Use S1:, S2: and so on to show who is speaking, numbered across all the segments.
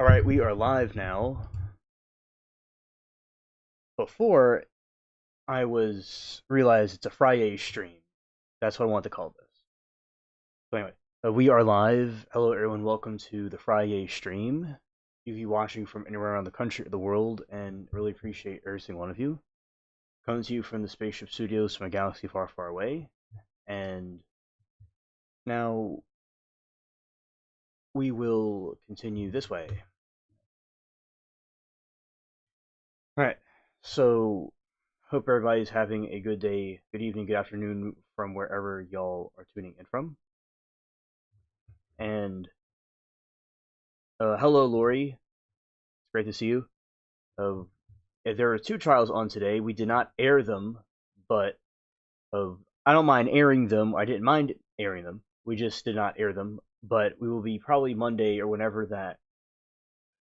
S1: Alright, we are live now. Before, I was realized it's a Friyay stream. That's what I want to call this. So anyway, we are live. Hello everyone, welcome to the Friyay stream. You be watching from anywhere around the country or the world, and really appreciate every single one of you. Coming to you from the Spaceship Studios from a galaxy far, far away. And now, we will continue this way. Alright, so hope everybody's having a good day, good evening, good afternoon from wherever y'all are tuning in from. And hello, Lori. It's great to see you. There are two trials on today. We did not air them, but I don't mind airing them. I didn't mind airing them. We just did not air them. But we will be probably Monday or whenever that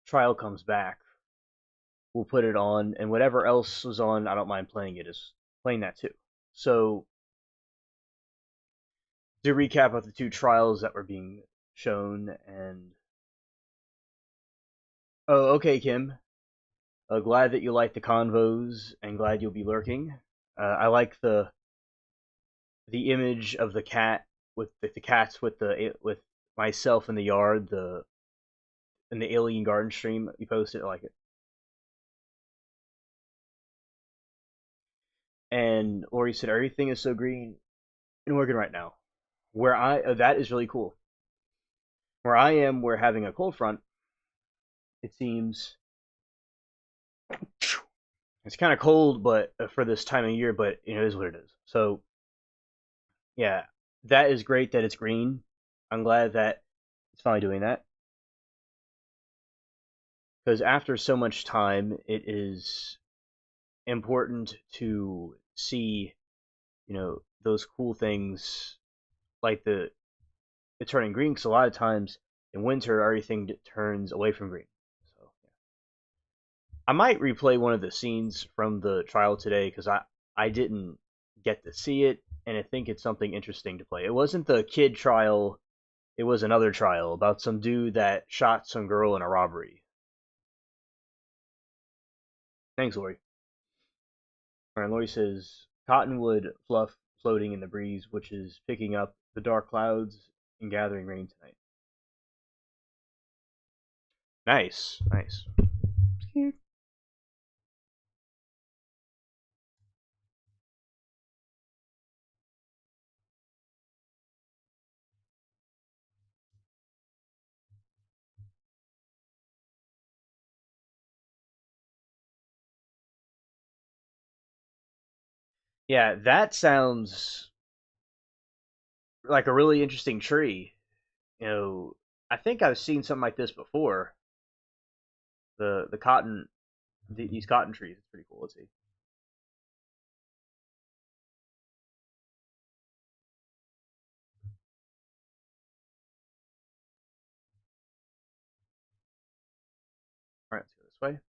S1: trial comes back. We'll put it on, and whatever else was on, I don't mind playing it as playing that too. So to recap of the two trials that were being shown, and oh, okay, Kim. Glad that you like the convos, and glad you'll be lurking. I like the image of the cat with the cats with myself in the yard, the in the alien garden stream you posted. I like it. And Lori said everything is so green in Oregon right now. Where that is really cool. Where I am, we're having a cold front. It seems it's kind of cold, but for this time of year, but it is what it is. So yeah, that is great that it's green. I'm glad that it's finally doing that because after so much time, it is important to see, those cool things like the it turning green. Because a lot of times in winter, everything turns away from green. So yeah. I might replay one of the scenes from the trial today because I didn't get to see it, and I think it's something interesting to play. It wasn't the kid trial. It was another trial about some dude that shot some girl in a robbery. Thanks, Lori. And Lori says cottonwood fluff floating in the breeze, which is picking up the dark clouds and gathering rain tonight. Nice, nice. Yeah, that sounds like a really interesting tree. You know, I think I've seen something like this before. The cotton, these cotton trees. It's pretty cool. Let's see. All right, let's go this way.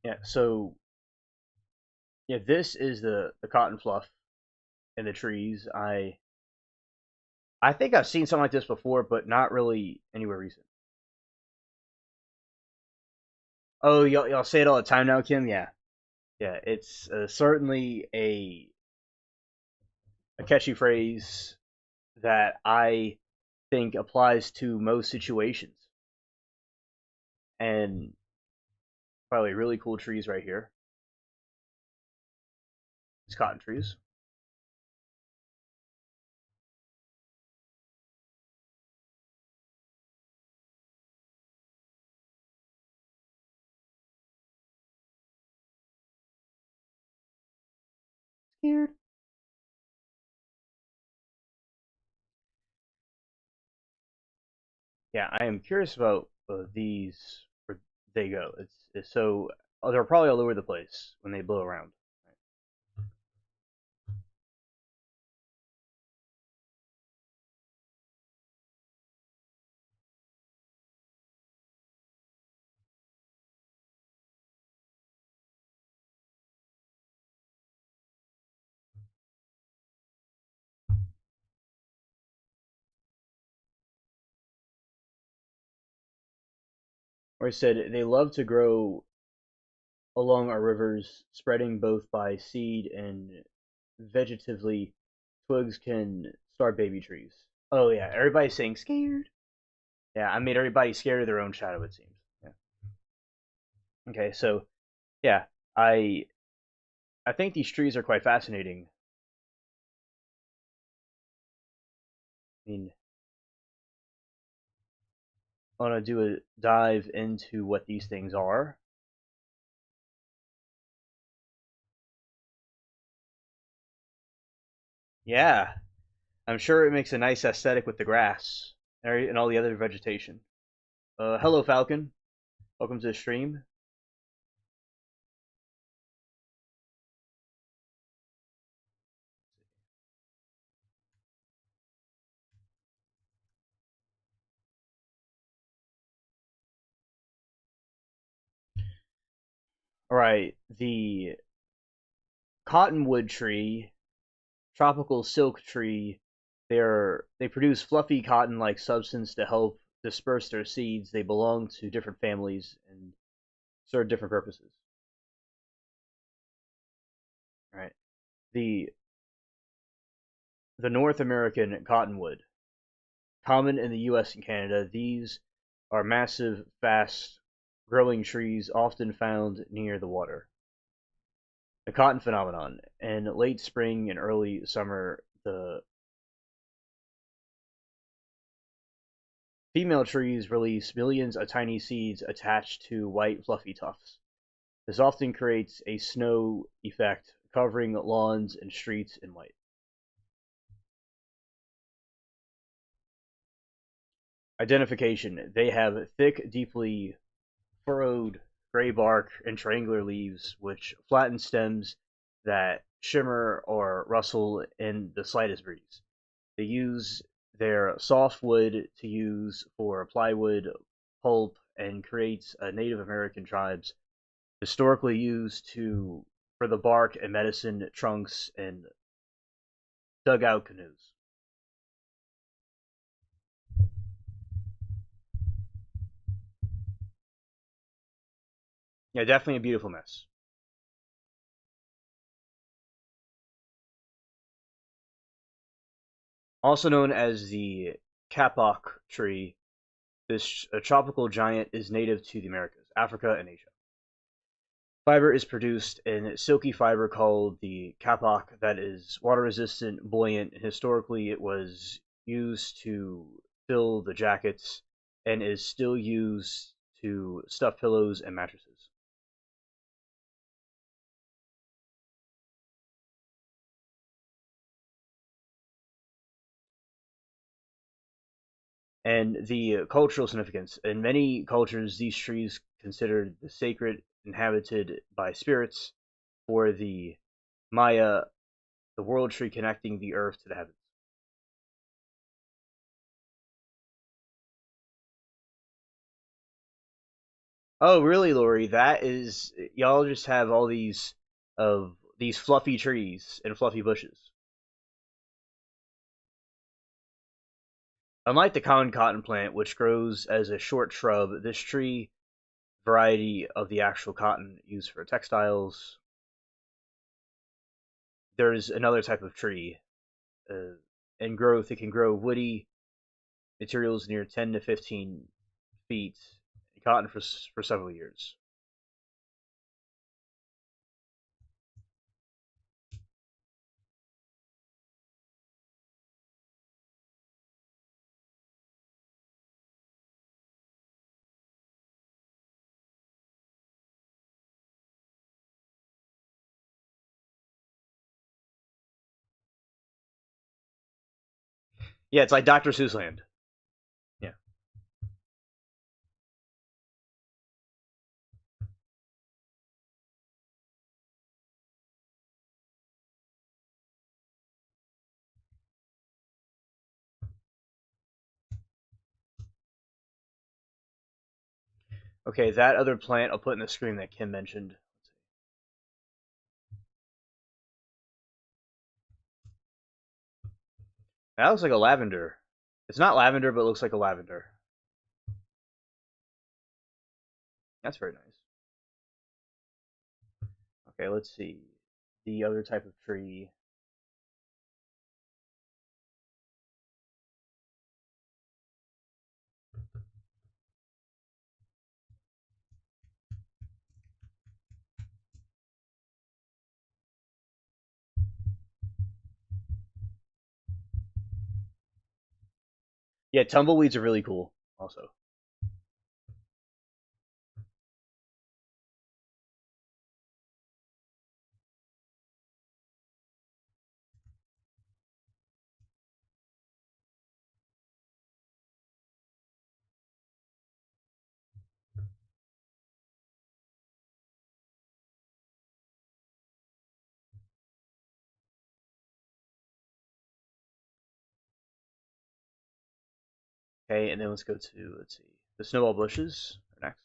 S1: Yeah. So yeah, this is the cotton fluff in the trees. I think I've seen something like this before, but not really anywhere recent. Oh, y'all say it all the time now, Kim. Yeah, yeah. It's certainly a catchy phrase that I think applies to most situations. And probably really cool trees right here. It's cotton trees. Scared. Yeah, I am curious about these. Where they go. It's so they're probably all over the place when they blow around. Or I said they love to grow along our rivers, spreading both by seed and vegetatively. Twigs can start baby trees. Oh yeah, everybody's saying scared. Yeah, I made everybody scared of their own shadow. It seems. Yeah. Okay, so yeah, I I think these trees are quite fascinating. I mean, I want to do a dive into what these things are. Yeah, I'm sure it makes a nice aesthetic with the grass and all the other vegetation. Hello, Falcon. Welcome to the stream. All right, the cottonwood tree, tropical silk tree. They produce fluffy cotton-like substance to help disperse their seeds. They belong to different families and serve different purposes. All right, the the North American cottonwood, common in the U.S. and Canada. These are massive, fast-growing trees, often found near the water. The cotton phenomenon. In late spring and early summer, the female trees release millions of tiny seeds attached to white fluffy tufts. This often creates a snow effect, covering lawns and streets in white. Identification. They have thick, deeply furrowed gray bark and triangular leaves, which flatten stems that shimmer or rustle in the slightest breeze. They use their soft wood to use for plywood, pulp, and creates a Native American tribes historically used to for the bark and medicine trunks and dugout canoes. Yeah, definitely a beautiful mess. Also known as the kapok tree, this tropical giant is native to the Americas, Africa, and Asia. Fiber is produced in silky fiber called the kapok that is water resistant, buoyant, and historically it was used to fill the jackets and is still used to stuff pillows and mattresses. And the cultural significance. In many cultures, these trees considered the sacred, inhabited by spirits. For the Maya, the world tree connecting the earth to the heavens. Oh, really, Lori? That is y'all just have all these fluffy trees and fluffy bushes. Unlike the common cotton plant, which grows as a short shrub, this tree variety of the actual cotton used for textiles. There's another type of tree, uh, and growth. It can grow woody materials near 10 to 15 feet, cotton for several years. Yeah, it's like Dr. Seuss land. Yeah. Okay, that other plant I'll put in the screen that Kim mentioned. That looks like a lavender. It's not lavender, but it looks like a lavender. That's very nice. Okay, let's see. The other type of tree. Yeah, tumbleweeds are really cool. Also, okay, and then let's go to the snowball bushes next.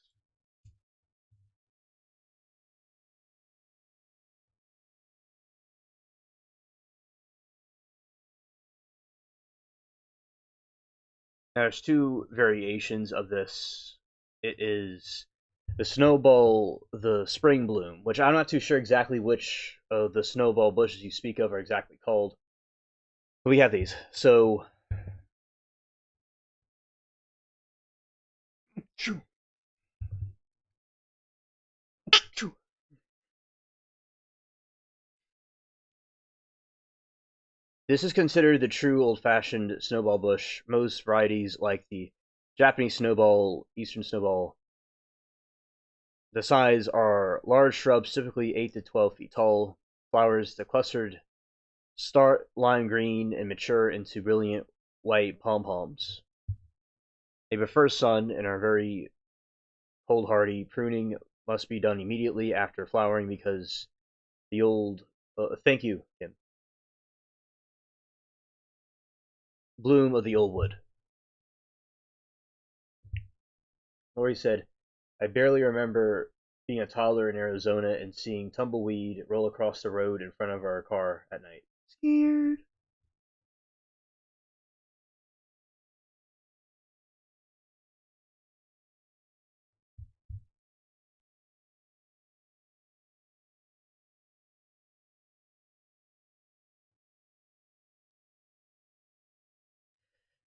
S1: Now, there's two variations of this. It is the snowball, the spring bloom, which I'm not too sure exactly which of the snowball bushes you speak of are exactly called. But we have these. So this is considered the true old-fashioned snowball bush. Most varieties, like the Japanese snowball, Eastern snowball, the size are large shrubs, typically 8 to 12 feet tall. Flowers, the clustered, start lime green and mature into brilliant white pom-poms. They prefer sun and are very cold hardy. Pruning must be done immediately after flowering because the old thank you, Kim. Bloom of the old wood. Lori said, I barely remember being a toddler in Arizona and seeing tumbleweed roll across the road in front of our car at night. Scared.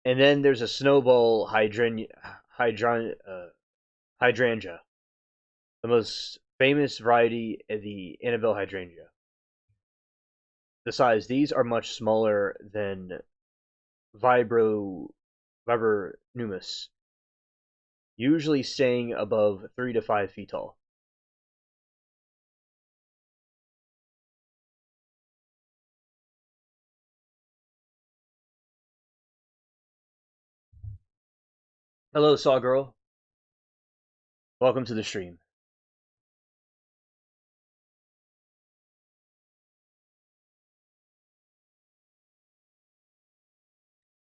S1: And then there's a snowball hydrangea, the most famous variety of the Annabelle hydrangea. The size, these are much smaller than vibro viburnum, usually staying above 3 to 5 feet tall. Hello, Saw Girl. Welcome to the stream.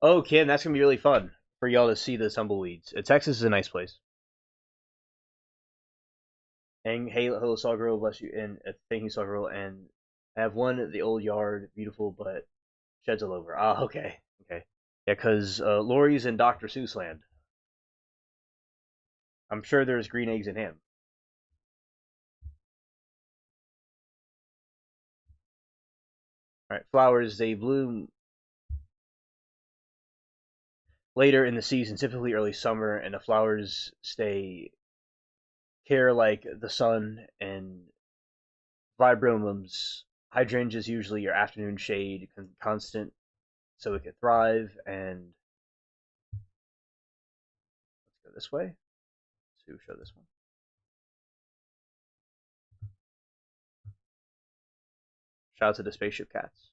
S1: Oh, Kim, that's gonna be really fun for y'all to see the tumbleweeds. Texas is a nice place. And hey, hello, Saw Girl, bless you, and thank you, Saw Girl. And I have one at the old yard, beautiful, but sheds all over. Ah, okay, okay, yeah, because Lori's in Dr. Seuss land. I'm sure there's green eggs and ham. All right, flowers, they bloom later in the season, typically early summer, and the flowers stay care like the sun and viburnums. Hydrangeas usually your afternoon shade, constant, so it can thrive. And let's go this way to show this one. Shout out to the spaceship cats.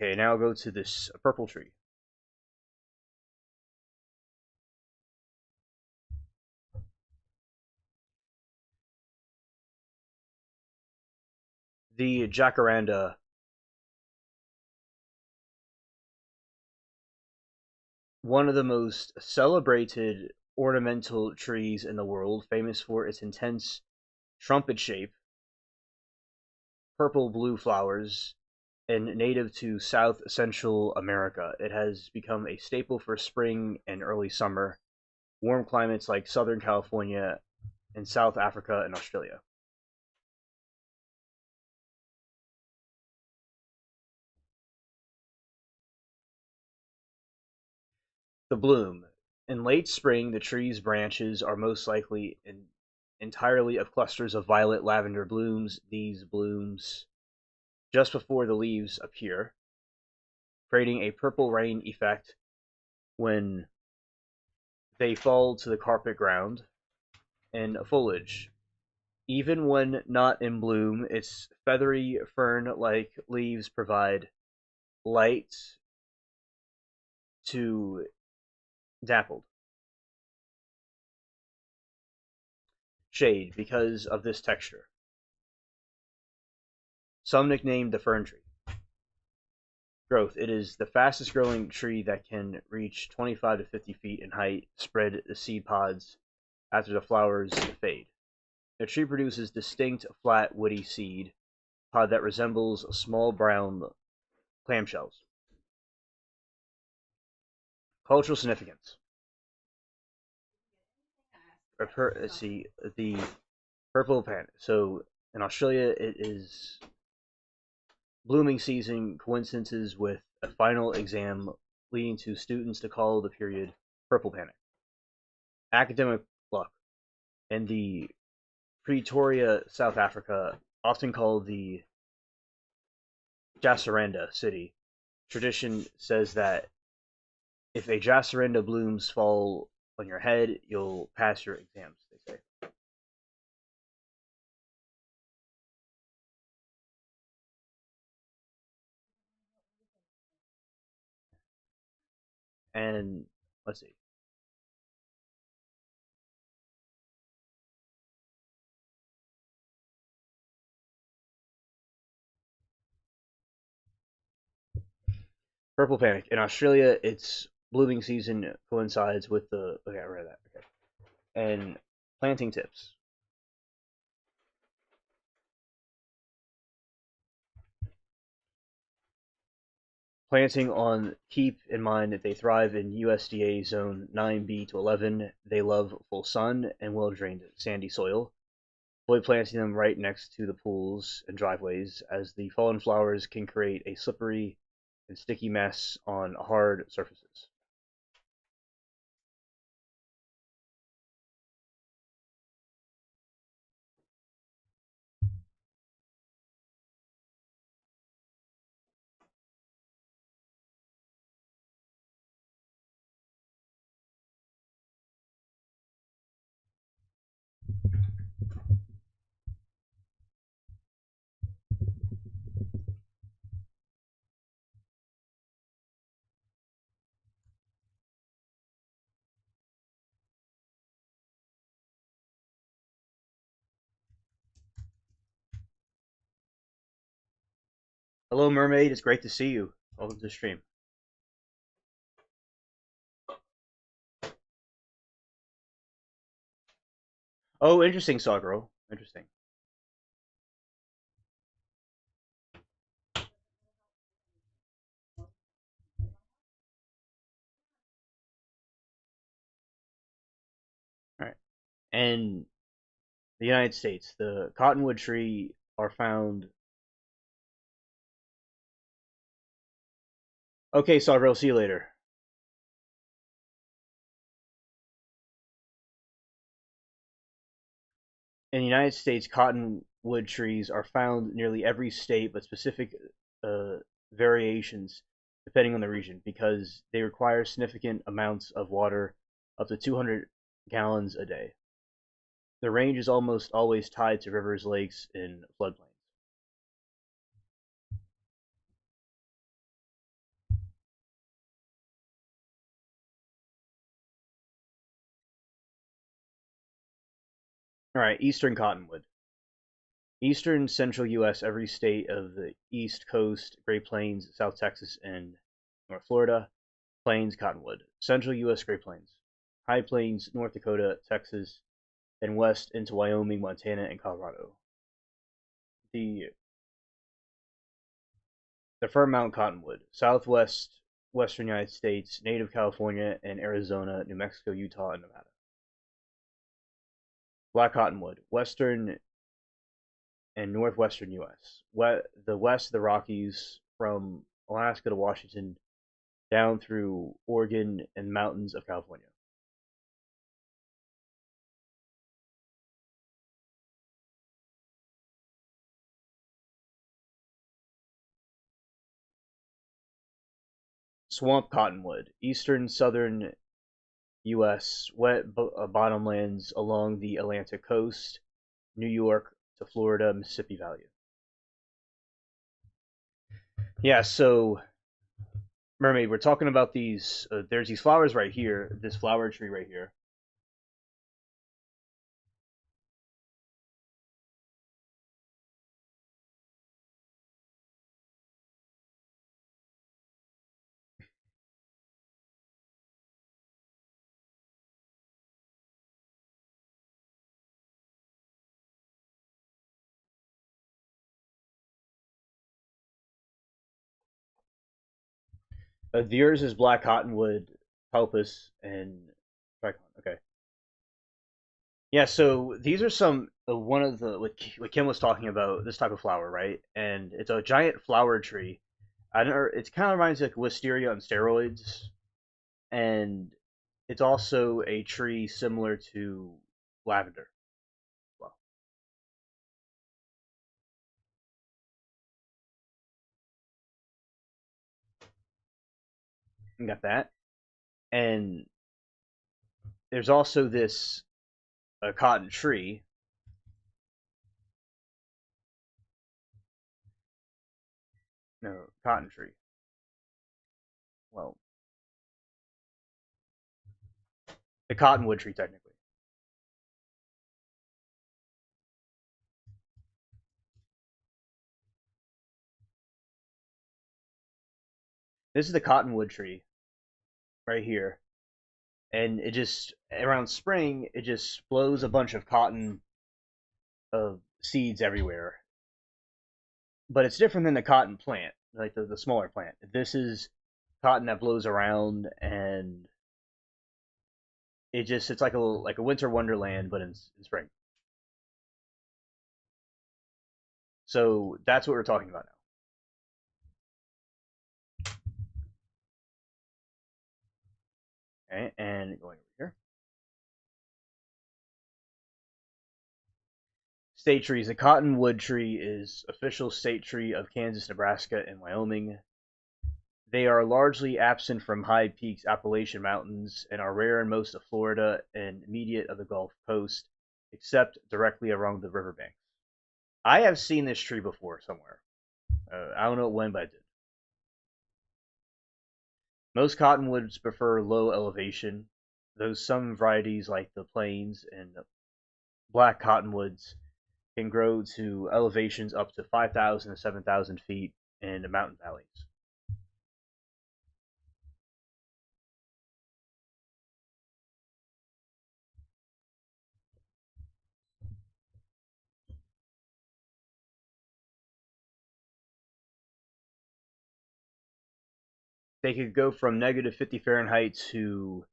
S1: Okay, now I'll go to this purple tree. The jacaranda one of the most celebrated ornamental trees in the world, famous for its intense trumpet shape, purple blue flowers, and native to South Central America. It has become a staple for spring and early summer, warm climates like Southern California and South Africa and Australia. The bloom. In late spring, the tree's branches are most likely entirely of clusters of violet lavender blooms. These blooms just before the leaves appear, creating a purple rain effect when they fall to the carpet ground and foliage. Even when not in bloom, its feathery fern-like leaves provide light to dappled shade because of this texture. Some nicknamed the fern tree. Growth. It is the fastest growing tree that can reach 25 to 50 feet in height, spread the seed pods after the flowers fade. The tree produces distinct, flat, woody seed pod that resembles small brown clamshells. Cultural significance. Let's see, the purple plant. So in Australia, it is blooming season coincidences with a final exam, leading to students to call the period purple panic. Academic luck. In the Pretoria, South Africa, often called the Jacaranda city, tradition says that if a jacaranda blooms fall on your head, you'll pass your exams, they say. And let's see. Purple panic. In Australia, its blooming season coincides with the. Okay, I read that. Okay. And planting tips. Planting on, keep in mind that they thrive in USDA zone 9B to 11. They love full sun and well drained sandy soil. Avoid planting them right next to the pools and driveways, as the fallen flowers can create a slippery and sticky mess on hard surfaces. Hello, Mermaid. It's great to see you. Welcome to the stream. Oh, interesting, Saw Girl. Interesting. All right. And the United States, the cottonwood tree are found. Okay, Saw Girl. See you later. In the United States, cottonwood trees are found in nearly every state, but specific uh, variations depending on the region because they require significant amounts of water, up to 200 gallons a day. The range is almost always tied to rivers, lakes, and floodplains. All right, Eastern cottonwood. Eastern central U.S., every state of the East Coast, Great Plains, South Texas, and North Florida. Plains cottonwood. Central U.S. Great Plains. High Plains, North Dakota, Texas, and west into Wyoming, Montana, and Colorado. The the fir mountain cottonwood. Southwest Western United States, native California and Arizona, New Mexico, Utah, and Nevada. Black cottonwood. Western and northwestern U.S. The west of the Rockies from Alaska to Washington down through Oregon and mountains of California. Swamp cottonwood, eastern southern U.S. Wet bottomlands along the Atlantic coast, New York to Florida, Mississippi Valley. Yeah, so Mermaid, we're talking about these. There's these flowers right here. This flower tree right here. Yours is black cottonwood, palpus, and tricon. Okay. Yeah, so these are some one of the what Kim was talking about, this type of flower, right? And it's a giant flower tree. I don't know, it kind of reminds me like wisteria on steroids, and it's also a tree similar to lavender. Well, you got that, and there's also this cotton tree. No, cotton tree. Well, the cottonwood tree technically. This is the cottonwood tree right here, and it just around spring it just blows a bunch of cotton seeds everywhere. But it's different than the cotton plant, like the smaller plant. This is cotton that blows around, and it's like a winter wonderland, but in spring. So that's what we're talking about now. Okay, and going over here. State trees. The cottonwood tree is official state tree of Kansas, Nebraska, and Wyoming. They are largely absent from high peaks Appalachian Mountains and are rare in most of Florida and immediate of the Gulf Coast, except directly along the riverbanks. I have seen this tree before somewhere. I don't know when, but I did. Most cottonwoods prefer low elevation, though some varieties like the plains and black cottonwoods can grow to elevations up to 5,000 to 7,000 feet in the mountain valleys. They could go from negative 50 Fahrenheit to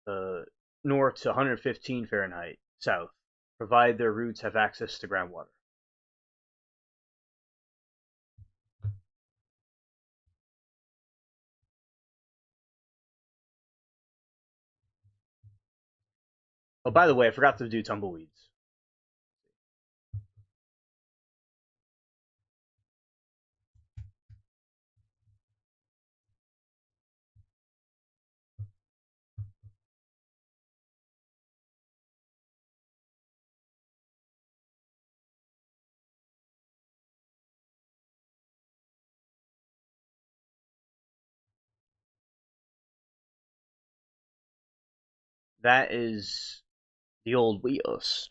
S1: uh, north to 115 Fahrenheit south, provided their roots have access to groundwater. Oh, by the way, I forgot to do tumbleweeds. That is the old Weost.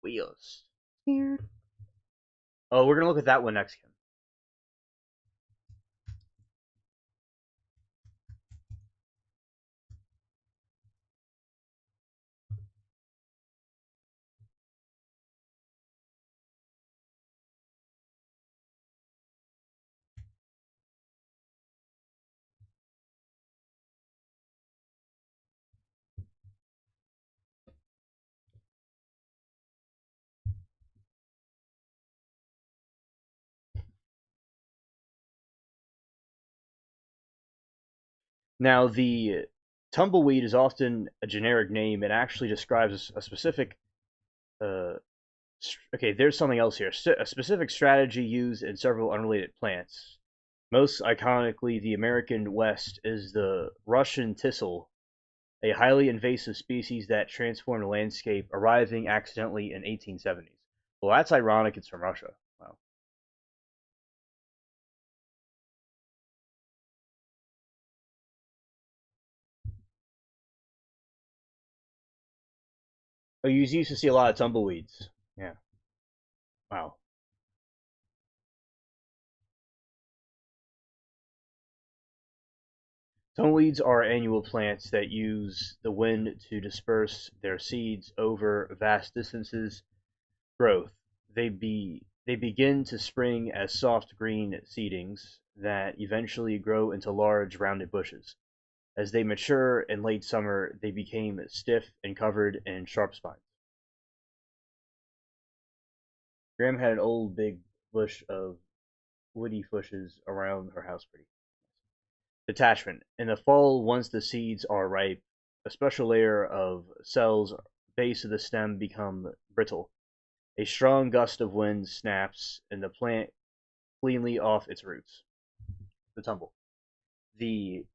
S1: Weost. Oh, we're gonna look at that one next, Kim. Now, the tumbleweed is often a generic name. It actually describes a specific. Uh, okay, there's something else here. A specific strategy used in several unrelated plants. Most iconically, the American West is the Russian thistle, a highly invasive species that transformed the landscape, arriving accidentally in 1870s. Well, that's ironic. It's from Russia. Wow. Oh, you used to see a lot of tumbleweeds. Yeah. Wow. Tumbleweeds are annual plants that use the wind to disperse their seeds over vast distances. Growth. They begin to spring as soft green seedlings that eventually grow into large rounded bushes. As they mature in late summer, they became stiff and covered in sharp spines. Graham had an old big bush of woody bushes around her house. Pretty. Detachment. In the fall, once the seeds are ripe, a special layer of cells base of the stem become brittle. A strong gust of wind snaps and the plant cleanly off its roots. The tumble. The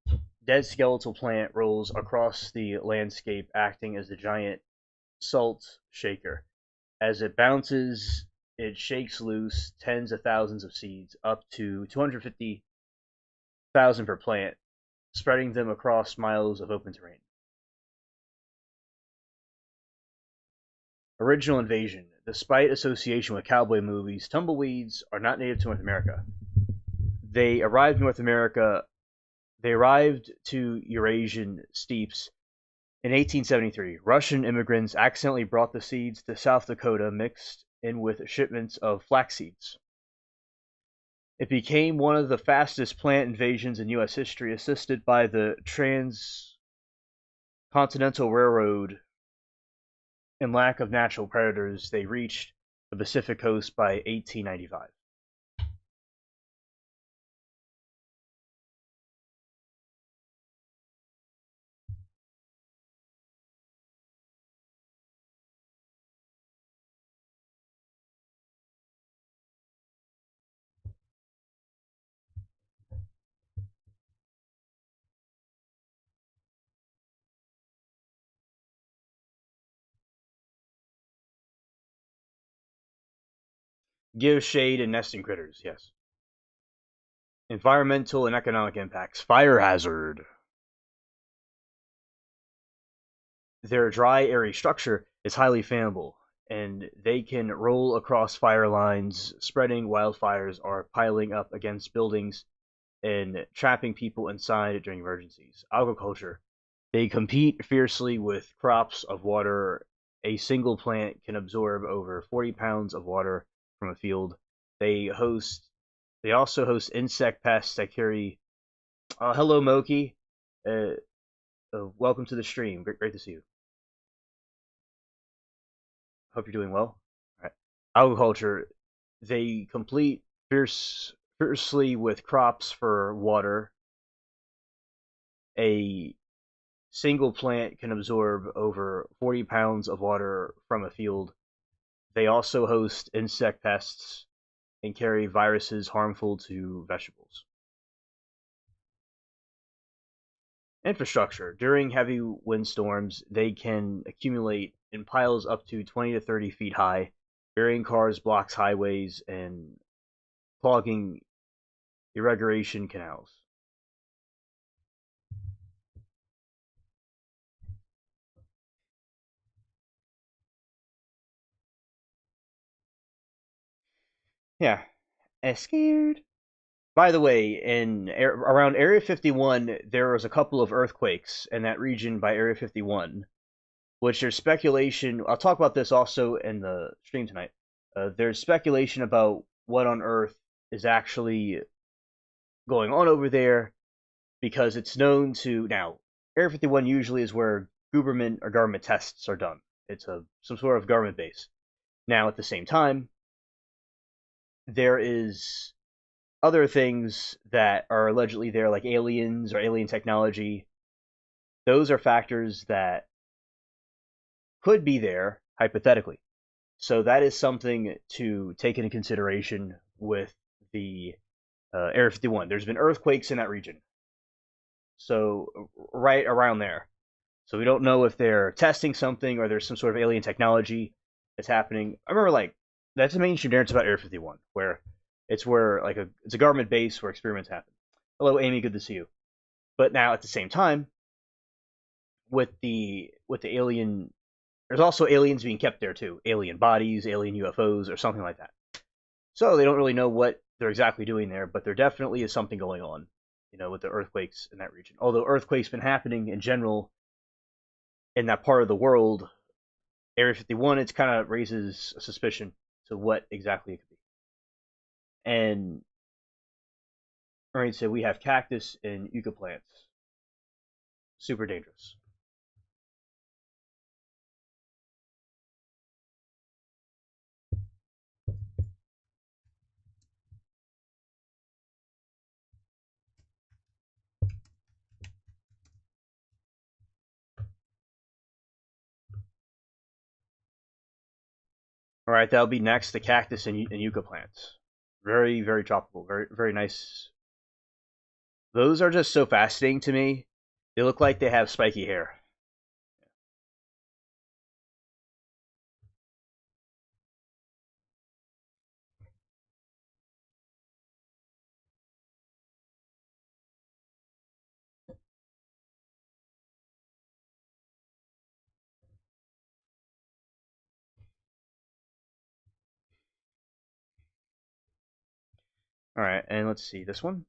S1: dead skeletal plant rolls across the landscape, acting as a giant salt shaker. As it bounces, it shakes loose tens of thousands of seeds, up to 250,000 per plant, spreading them across miles of open terrain. Original invasion. Despite association with cowboy movies, tumbleweeds are not native to North America. They arrived in North America. They arrived to Eurasian steppes in 1873. Russian immigrants accidentally brought the seeds to South Dakota mixed in with shipments of flax seeds. It became one of the fastest plant invasions in U.S. history, assisted by the Transcontinental Railroad and lack of natural predators. They reached the Pacific coast by 1895. Give shade and nesting critters, yes. Environmental and economic impacts. Fire hazard. Their dry, airy structure is highly flammable, and they can roll across fire lines, spreading wildfires or piling up against buildings and trapping people inside during emergencies. Agriculture. They compete fiercely with crops of water. A single plant can absorb over 40 pounds of water from a field. They host. They also host insect pests that carry. Hello, Moki. Uh, welcome to the stream. Great to see you. Hope you're doing well. All right. Agriculture. They compete fiercely with crops for water. A single plant can absorb over 40 pounds of water from a field. They also host insect pests and carry viruses harmful to vegetables. Infrastructure. During heavy windstorms, they can accumulate in piles up to 20 to 30 feet high, burying cars, blocks highways, and clogging irrigation canals. Yeah, scared. By the way, around Area 51, there was a couple of earthquakes in that region by Area 51, which there's speculation. I'll talk about this also in the stream tonight. There's speculation about what on earth is actually going on over there because it's known to now. Area 51 usually is where government or government tests are done. It's a some sort of government base. Now, at the same time, there is other things that are allegedly there, like aliens or alien technology, those are factors that could be there hypothetically. So that is something to take into consideration with the Area 51. There's been earthquakes in that region, so right around there. So we don't know if they're testing something or there's some sort of alien technology that's happening. I remember like that's the mainstream narrative about Area 51, where it's a government base where experiments happen. Hello, Amy, good to see you. But now at the same time, with the alien, there's also aliens being kept there too, alien bodies, alien UFOs, or something like that. So they don't really know what they're exactly doing there, but there definitely is something going on, with the earthquakes in that region. Although earthquakes been happening in general in that part of the world, Area 51, it kind of raises a suspicion to what exactly it could be. And right, so we have cactus and yucca plants, super dangerous. All right, that'll be next. The cactus and yucca plants, very very tropical, very very nice. Those are just so fascinating to me. They look like they have spiky hair. All right, and let's see this one.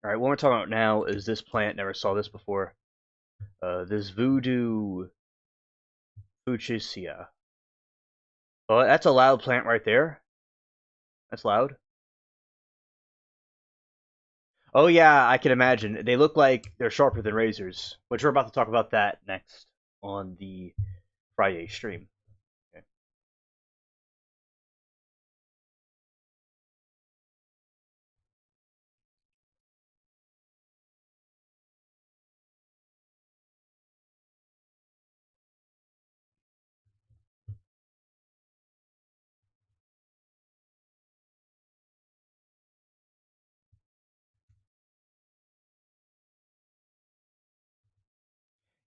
S1: All right, what we're talking about now is this plant. Never saw this before. This voodoo fuchsia. Oh, that's a loud plant right there. That's loud. Oh yeah, I can imagine. They look like they're sharper than razors, which we're about to talk about that next on the Friyay stream. Okay.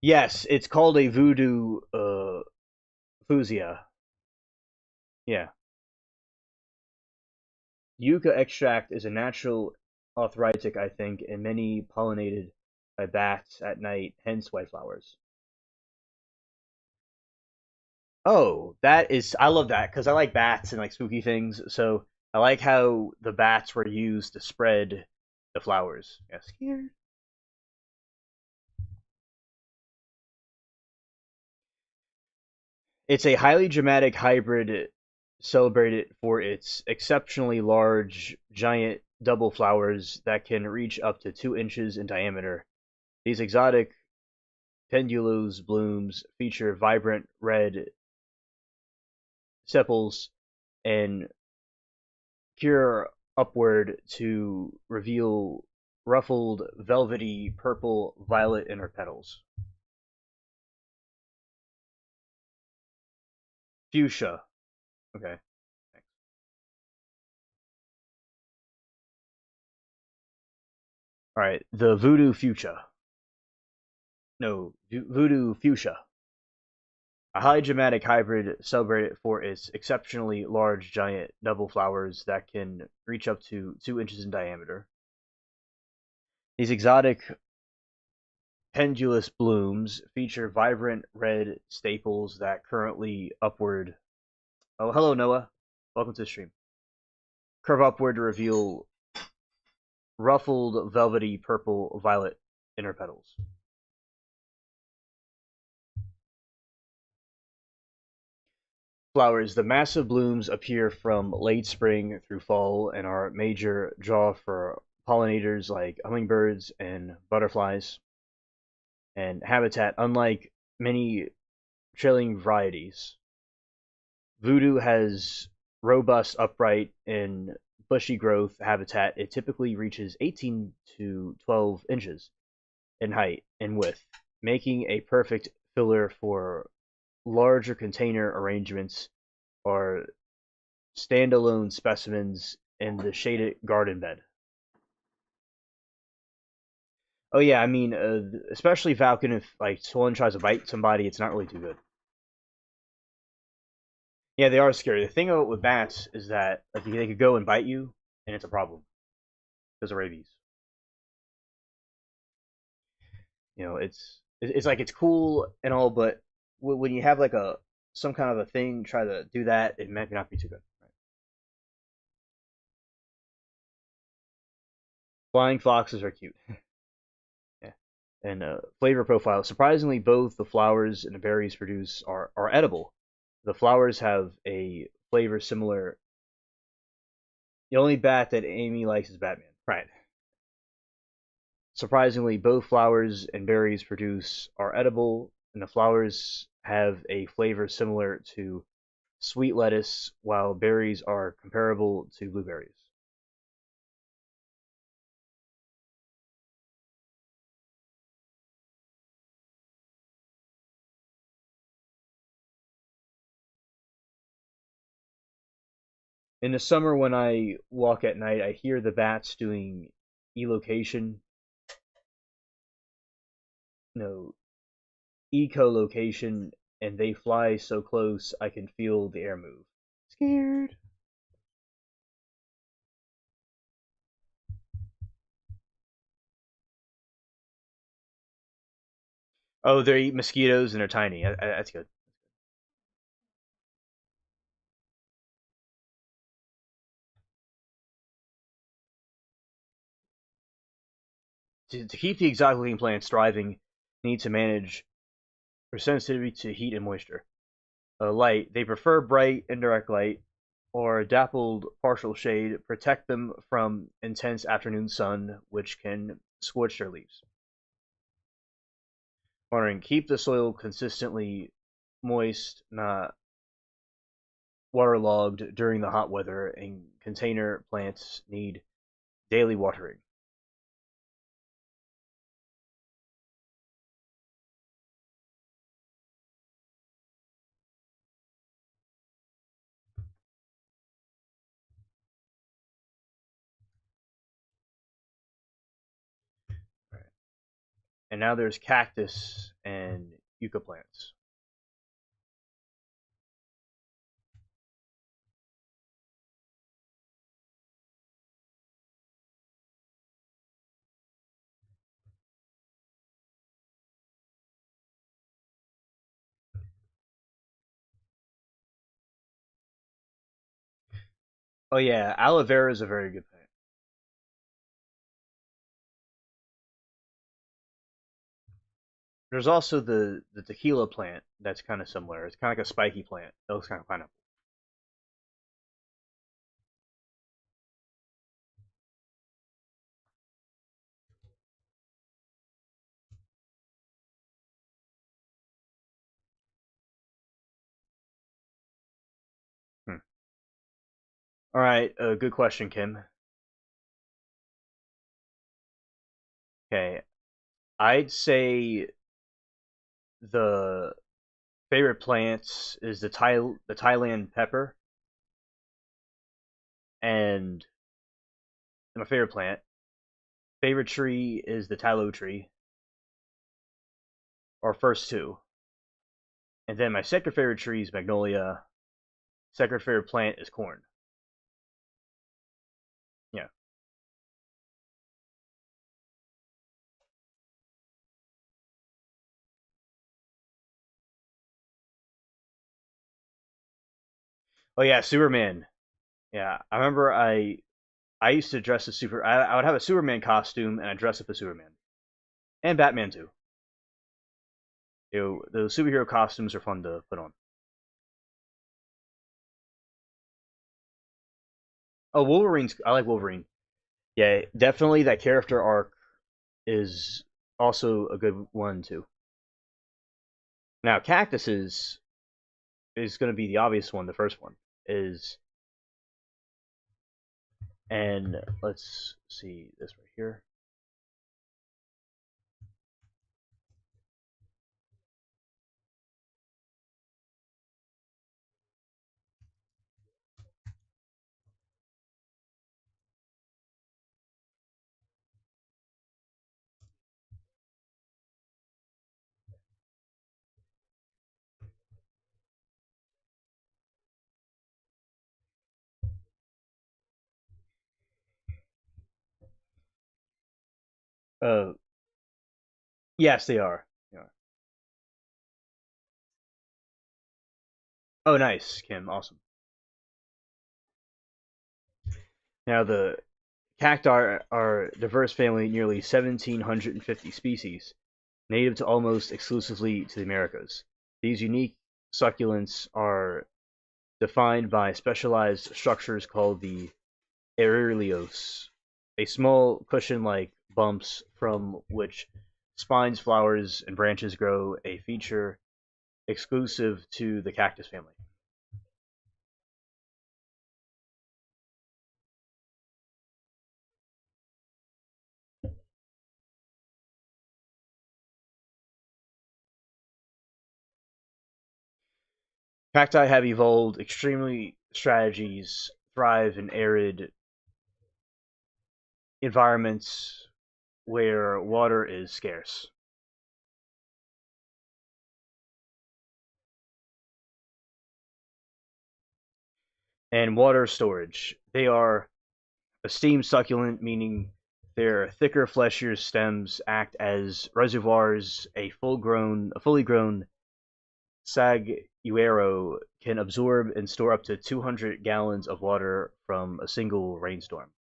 S1: Yes, it's called a voodoo fuchsia. Yeah. Yucca extract is a natural arthritic, I think, and many pollinated by bats at night, hence white flowers. Oh, that is I love that because I like bats and like spooky things. So I like how the bats were used to spread the flowers. Yes, here. It's a highly dramatic hybrid celebrated for its exceptionally large, giant double flowers that can reach up to 2 inches in diameter. These exotic pendulous blooms feature vibrant red sepals and cure upward to reveal ruffled, velvety purple violet in her petals. Fuchsia. Okay. All right. The voodoo fuchsia. No, voodoo fuchsia. A highly dramatic hybrid celebrated for its exceptionally large, giant double flowers that can reach up to 2 inches in diameter. These exotic pendulous blooms feature vibrant red staples that currently upward. Oh, hello, Noah. Welcome to the stream. Curve upward to reveal ruffled, velvety purple violet inner petals. Flowers. The massive blooms appear from late spring through fall and are a major draw for pollinators like hummingbirds and butterflies. And habitat, unlike many trailing varieties. Voodoo has robust, upright, and bushy growth habitat. It typically reaches 18 to 12 inches in height and width, making a perfect filler for larger container arrangements or standalone specimens in the shaded garden bed. Oh yeah, I mean, especially Falcon. If like someone tries to bite somebody, it's not really too good. Yeah, they are scary. The thing with bats is that like, they could go and bite you, and it's a problem because of rabies. It's like it's cool and all, but when you have like a some kind of a thing try to do that, it might not be too good. Right? Flying foxes are cute. Yeah. And flavor profile. Surprisingly, both the flowers and the berries produced are edible. The flowers have a flavor similar. The only bat that Amy likes is Batman. Right. Surprisingly, both flowers and berries produced are edible, and the flowers have a flavor similar to sweet lettuce, while berries are comparable to blueberries. In the summer, when I walk at night, I hear the bats doing echolocation, no, echolocation, and they fly so close I can feel the air move. Scared. Oh, they eat mosquitoes and they're tiny. That's good. To keep the exotic looking plants thriving, need to manage their sensitivity to heat and moisture. Light. They prefer bright indirect light or dappled partial shade. Protect them from intense afternoon sun, which can scorch their leaves. Watering. Keep the soil consistently moist, not waterlogged during the hot weather, and container plants need daily watering. Right. And now there's cactus and yucca plants. Oh yeah, aloe vera is a very good plant. There's also the tequila plant that's kind of similar. It's kind of like a spiky plant. It looks kind of pineapple. Hmm. All right, good question, Kim. Okay, I'd say the favorite plants is the Thailand pepper, and my favorite plant. Favorite tree is the tallow tree, or first two, and then my second favorite tree is magnolia. Second favorite plant is corn. Yeah. Oh yeah, Superman. Yeah, I remember I used to dress as super. I would have a Superman costume and I dress up as Superman and Batman too. The superhero costumes are fun to put on. Oh, Wolverine's. I like Wolverine. Yeah, definitely that character arc is also a good one too. Now, cactuses is going to be the obvious one. The first one is, and let's see this right here. Uh, yes, they are. They are. Oh, nice, Kim. Awesome. Now, the cacti are a diverse family, nearly 1,750 species, native to almost exclusively to the Americas. These unique succulents are defined by specialized structures called the aurelios, a small cushion-like bumps from which spines, flowers, and branches grow, a feature exclusive to the cactus family. Cacti have evolved extremely strategies, thrive in arid environments where water is scarce. And water storage. They are a steam succulent, meaning their thicker, fleshier stems act as reservoirs. A fully grown saguaro can absorb and store up to 200 gallons of water from a single rainstorm.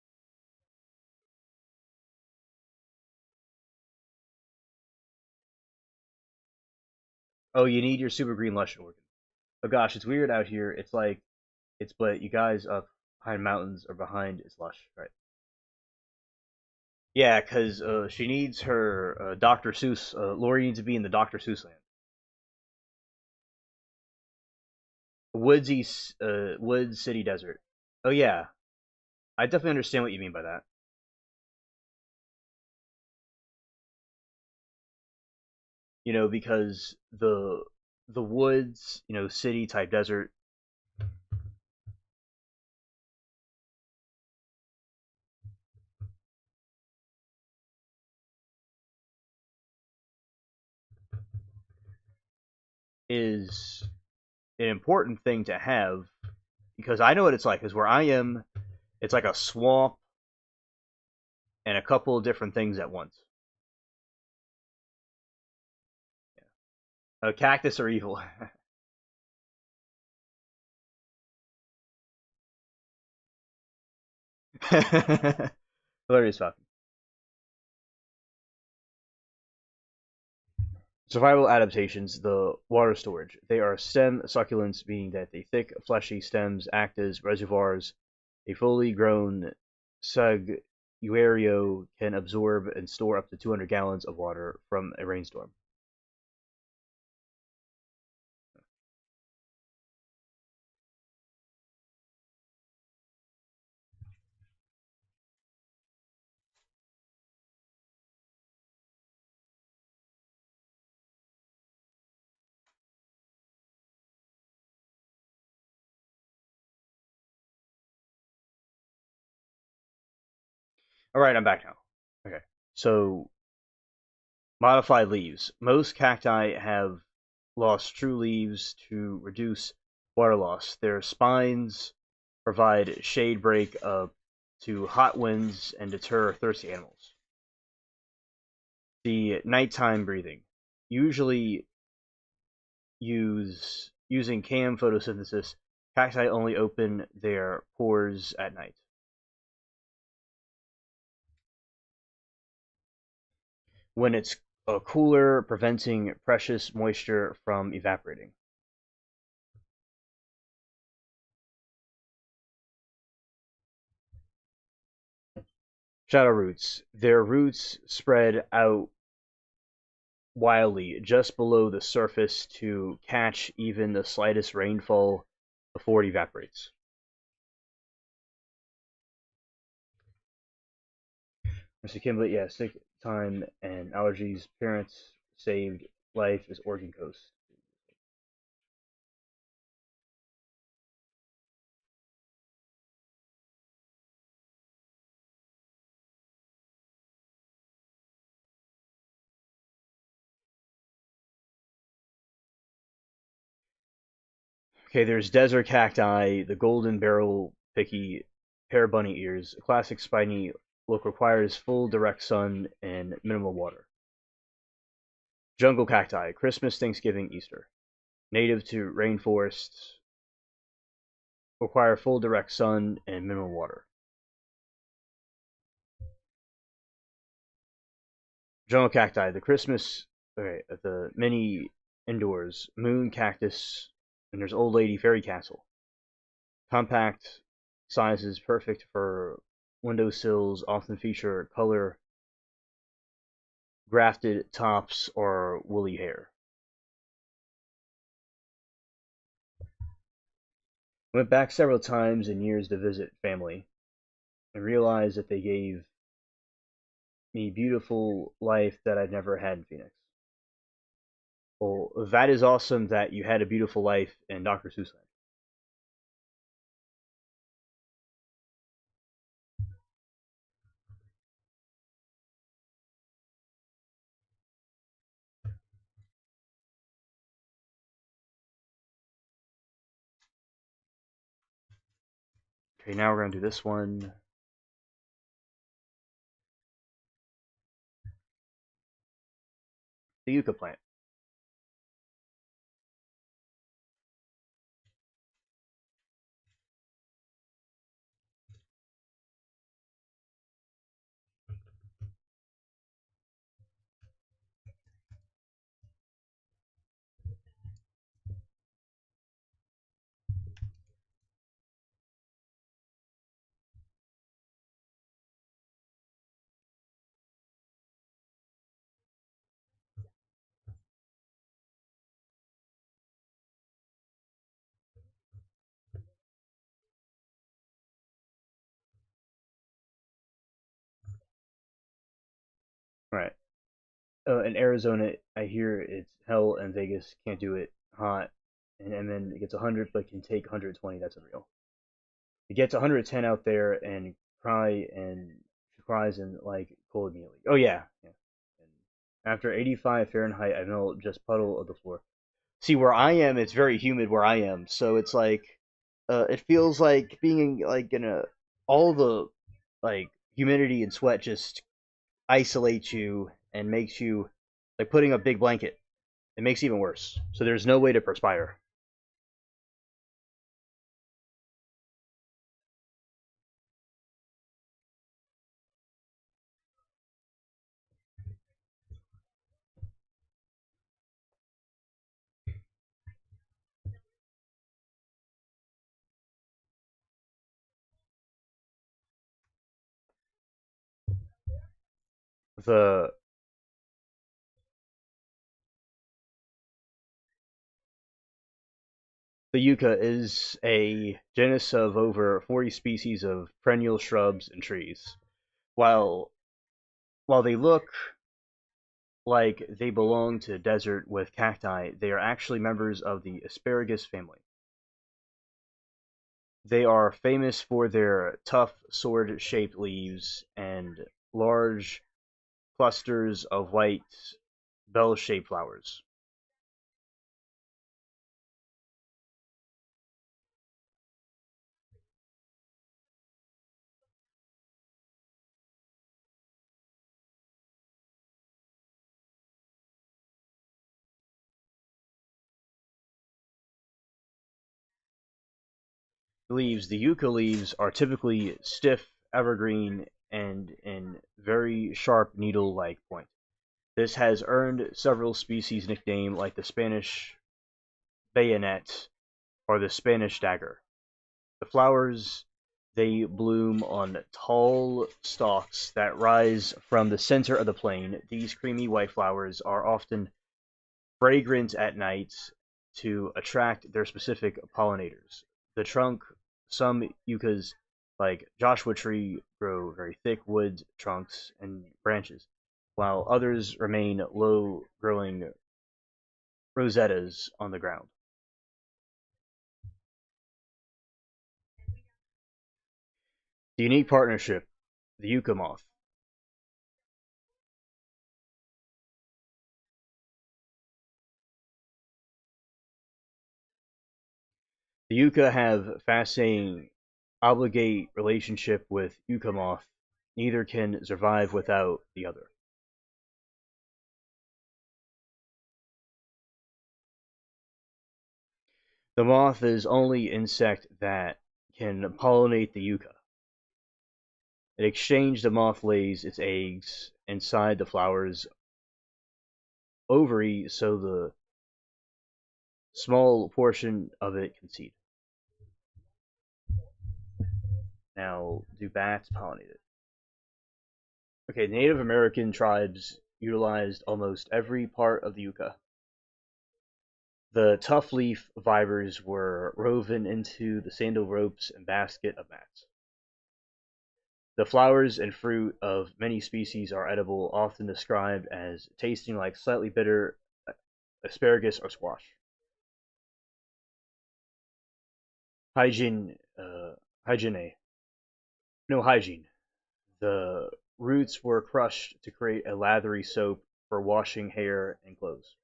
S1: Oh, you need your super green lush organ. Oh gosh, it's weird out here. It's like but you guys up behind mountains or behind is lush, right? Yeah, because she needs her Dr. Seuss. Lori needs to be in the Dr. Seuss land. Woodsy, woods, city, desert. Oh yeah, I definitely understand what you mean by that. Because the woods, city type desert is an important thing to have because I know what it's like. Because where I am, it's like a swamp and a couple of different things at once. A cactus are evil. Hilarious Falcon. Survival adaptations, the water storage. They are stem succulents, meaning that the thick, fleshy stems act as reservoirs. A fully grown saguaro can absorb and store up to 200 gallons of water from a rainstorm. All right, I'm back now. Okay. So, modified leaves. Most cacti have lost true leaves to reduce water loss. Their spines provide shade break to hot winds and deter thirsty animals. The nighttime breathing. Usually using cam photosynthesis, cacti only open their pores at night. When it's cooler, preventing precious moisture from evaporating. Shadow roots. Their roots spread out wildly just below the surface to catch even the slightest rainfall before it evaporates. Mr. Kimbley, yeah, sick time and allergies. Parents saved life as Oregon coast. Okay, there's desert cacti, the golden barrel picky, pear bunny ears. A classic spiny look requires full direct sun and minimal water. Jungle cacti, Christmas, Thanksgiving, Easter. Native to rainforests, require full direct sun and minimal water. Jungle cacti, the Christmas, okay, the mini indoors, moon cactus, and there's old lady fairy castle. Compact sizes perfect for windowsills, often feature color grafted tops or woolly hair. Went back several times in years to visit family and realized that they gave me beautiful life that I'd never had in Phoenix. Well, that is awesome that you had a beautiful life in Dr. Seuss land. Okay, now we're gonna do this one. The yucca plant. All right. In Arizona, I hear it's hell, and Vegas can't do it hot, and then it gets 100, but can take 120. That's unreal. It gets 110 out there and cry and she cries and like cold immediately. Oh yeah, yeah. And after 85 Fahrenheit, I melt just puddle of the floor. See where I am, it's very humid where I am, so it's like it feels like being like in a all the like humidity and sweat just isolates you and makes you like putting a big blanket. It makes it even worse. So there's no way to perspire. The the yucca is a genus of over 40 species of perennial shrubs and trees. While while they look like they belong to desert with cacti, they are actually members of the asparagus family. They are famous for their tough sword-shaped leaves and large clusters of white bell-shaped flowers. Leaves, the yucca leaves are typically stiff, evergreen, and in very sharp needle-like point. This has earned several species nickname like the Spanish bayonet or the Spanish dagger. The flowers They bloom on tall stalks that rise from the center of the plain. These creamy white flowers are often fragrant at night to attract their specific pollinators. The trunk, some yuccas, like Joshua tree, grow very thick wood trunks and branches, while others remain low growing rosettas on the ground. The unique partnership, the yucca moth. The yucca have fascinating obligate relationship with yucca moth. Neither can survive without the other. The moth is only insect that can pollinate the yucca. In exchange, the moth lays its eggs inside the flower's ovary so the small portion of it can seed. Now, do bats pollinate it? Okay, Native American tribes utilized almost every part of the yucca. The tough leaf fibers were woven into the sandal ropes and basket of mats. The flowers and fruit of many species are edible, often described as tasting like slightly bitter asparagus or squash. Hygiene, hygiene, no hygiene. The roots were crushed to create a lathery soap for washing hair and clothes.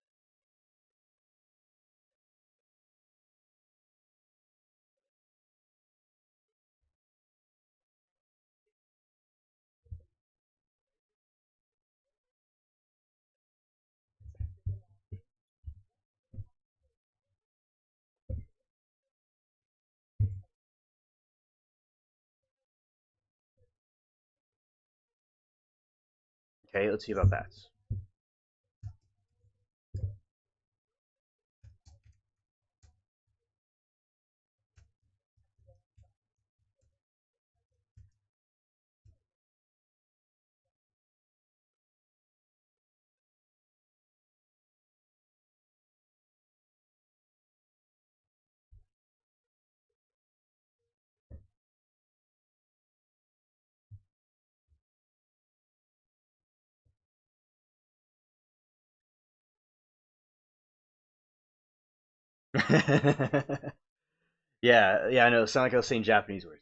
S1: Okay, let's see about bats. Yeah, yeah, I know. It sounded like I was saying Japanese words.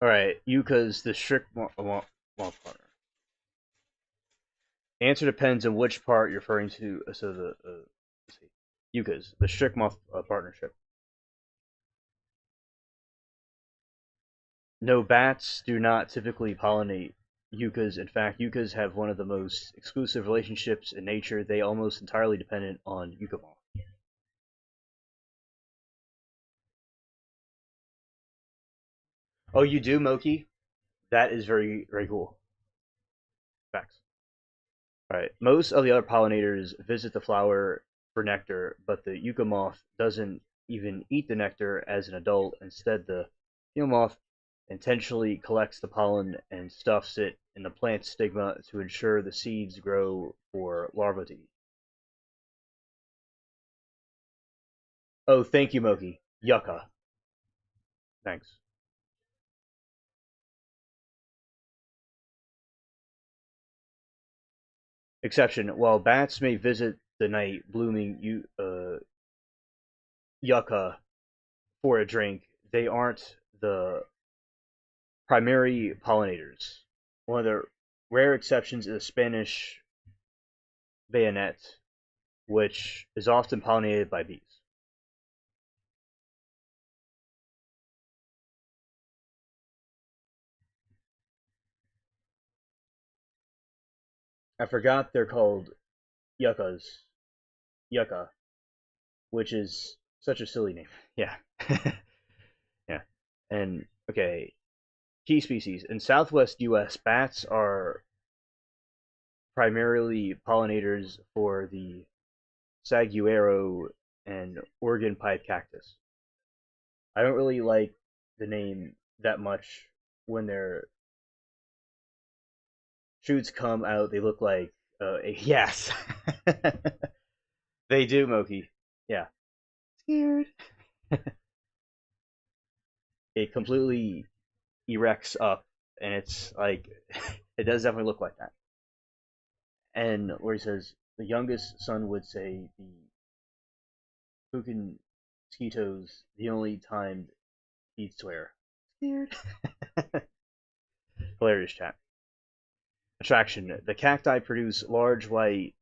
S1: All right, Yuka's the strict partner. Answer depends on which part you're referring to. So the let's see. Yuka's the strict moth partnership. No, bats do not typically pollinate yuccas. In fact, yuccas have one of the most exclusive relationships in nature. They almost entirely dependent on yucca moth. Oh, you do, Moki? That is very very cool. Facts. All right. Most of the other pollinators visit the flower for nectar, but the yucca moth doesn't even eat the nectar as an adult. Instead, the yucca moth intentionally collects the pollen and stuffs it in the plant stigma to ensure the seeds grow for larvae to eat. Oh, thank you, Moki. Yucca. Thanks. Exception: while bats may visit the night blooming yucca for a drink, they aren't the primary pollinators. One of the rare exceptions is the Spanish bayonet, which is often pollinated by bees. I forgot they're called yuccas, yucca, which is such a silly name. Yeah, yeah. And okay, key species in Southwest U.S. Bats are primarily pollinators for the saguaro and Oregon pipe cactus. I don't really like the name that much when their shoots come out. They look like yes, they do, Moki. Yeah, scared. It completely erects up, and it's like it does definitely look like that. And where he says the youngest son would say the Pukin mosquitoes the only time he'd swear. Scared. Hilarious chat. Attraction. The cacti produce large white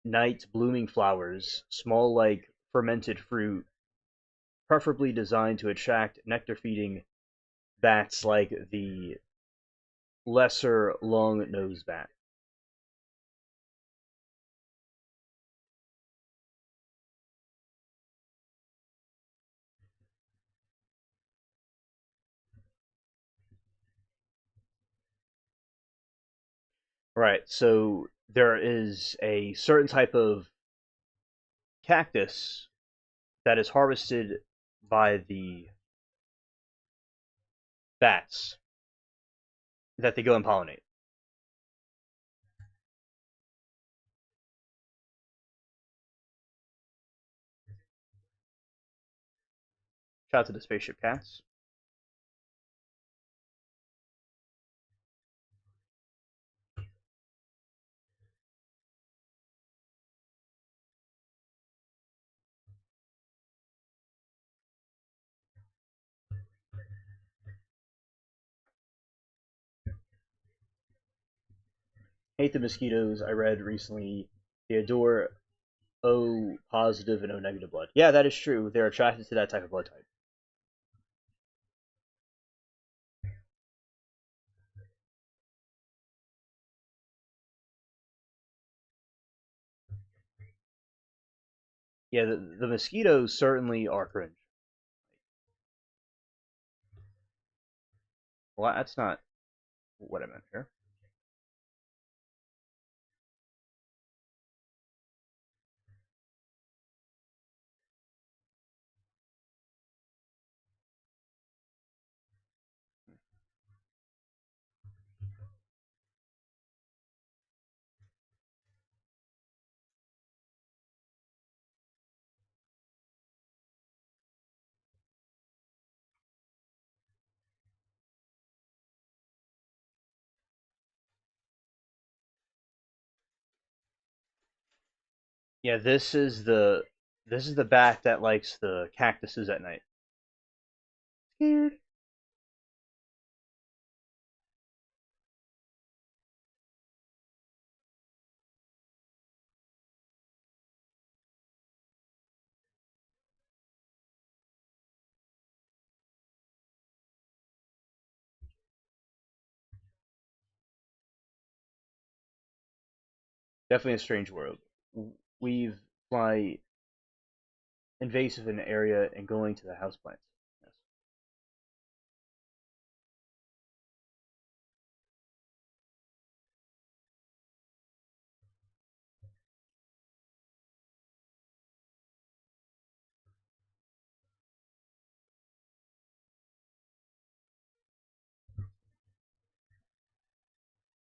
S1: night blooming flowers, small like fermented fruit, preferably designed to attract nectar feeding bats like the lesser long-nosed bat. Right. So there is a certain type of cactus that is harvested by the bats that they go and pollinate. Shout out to the spaceship cats. Hate the mosquitoes. I read recently they adore O positive and O negative blood. Yeah, that is true. They're attracted to that type of blood type. Yeah, the mosquitoes certainly are cringe. Well, that's not what I meant here. Yeah, this is the bat that likes the cactuses at night. Scared. Definitely a strange world. We've fly invasive in the area and going to the houseplants. Yes.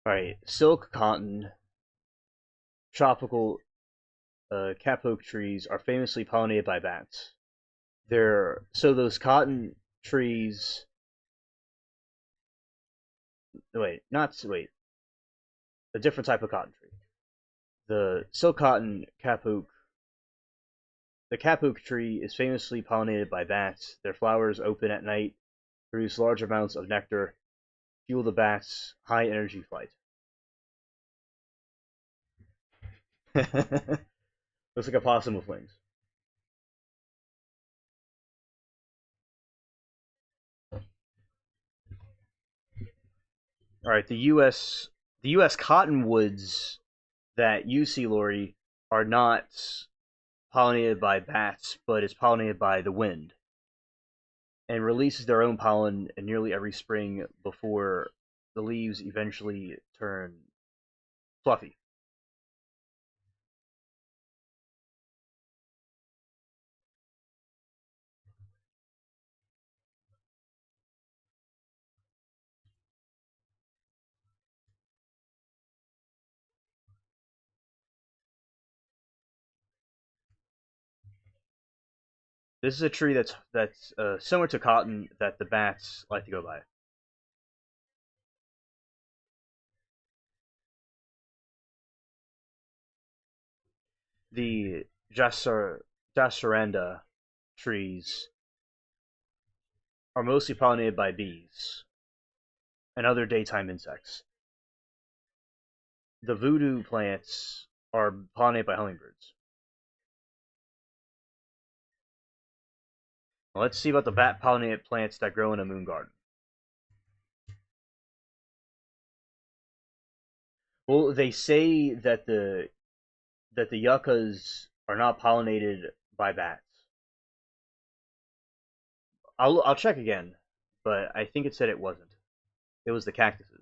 S1: All right, silk, cotton, tropical capoke trees are famously pollinated by bats. Those cotton trees. Wait, a different type of cotton tree. The silk cotton capoke. The capoke tree is famously pollinated by bats. Their flowers open at night, produce large amounts of nectar, fuel the bats' high energy flight. Looks like a possum with wings. All right, the U.S. cottonwoods that you see, Lori, are not pollinated by bats, but it's pollinated by the wind and releases their own pollen in nearly every spring before the leaves eventually turn fluffy. This is a tree that's similar to cotton that the bats like to go by. The jacaranda trees are mostly pollinated by bees and other daytime insects. The voodoo plants are pollinated by hummingbirds. Now let's see about the bat pollinated plants that grow in a moon garden. Well, they say that the yuccas are not pollinated by bats. I'll check again, but I think it said it wasn't. It was the cactuses.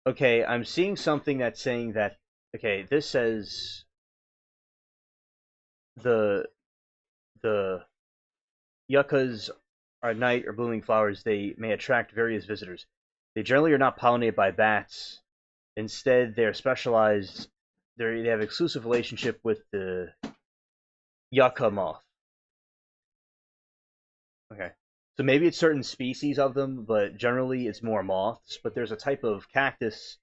S1: Okay, I'm seeing something that's saying that. Okay, this says the the yuccas are night or blooming flowers. They may attract various visitors. They generally are not pollinated by bats. Instead, they're specialized. They have exclusive relationship with the yucca moth. Okay. So maybe it's certain species of them, but generally it's more moths. But there's a type of cactus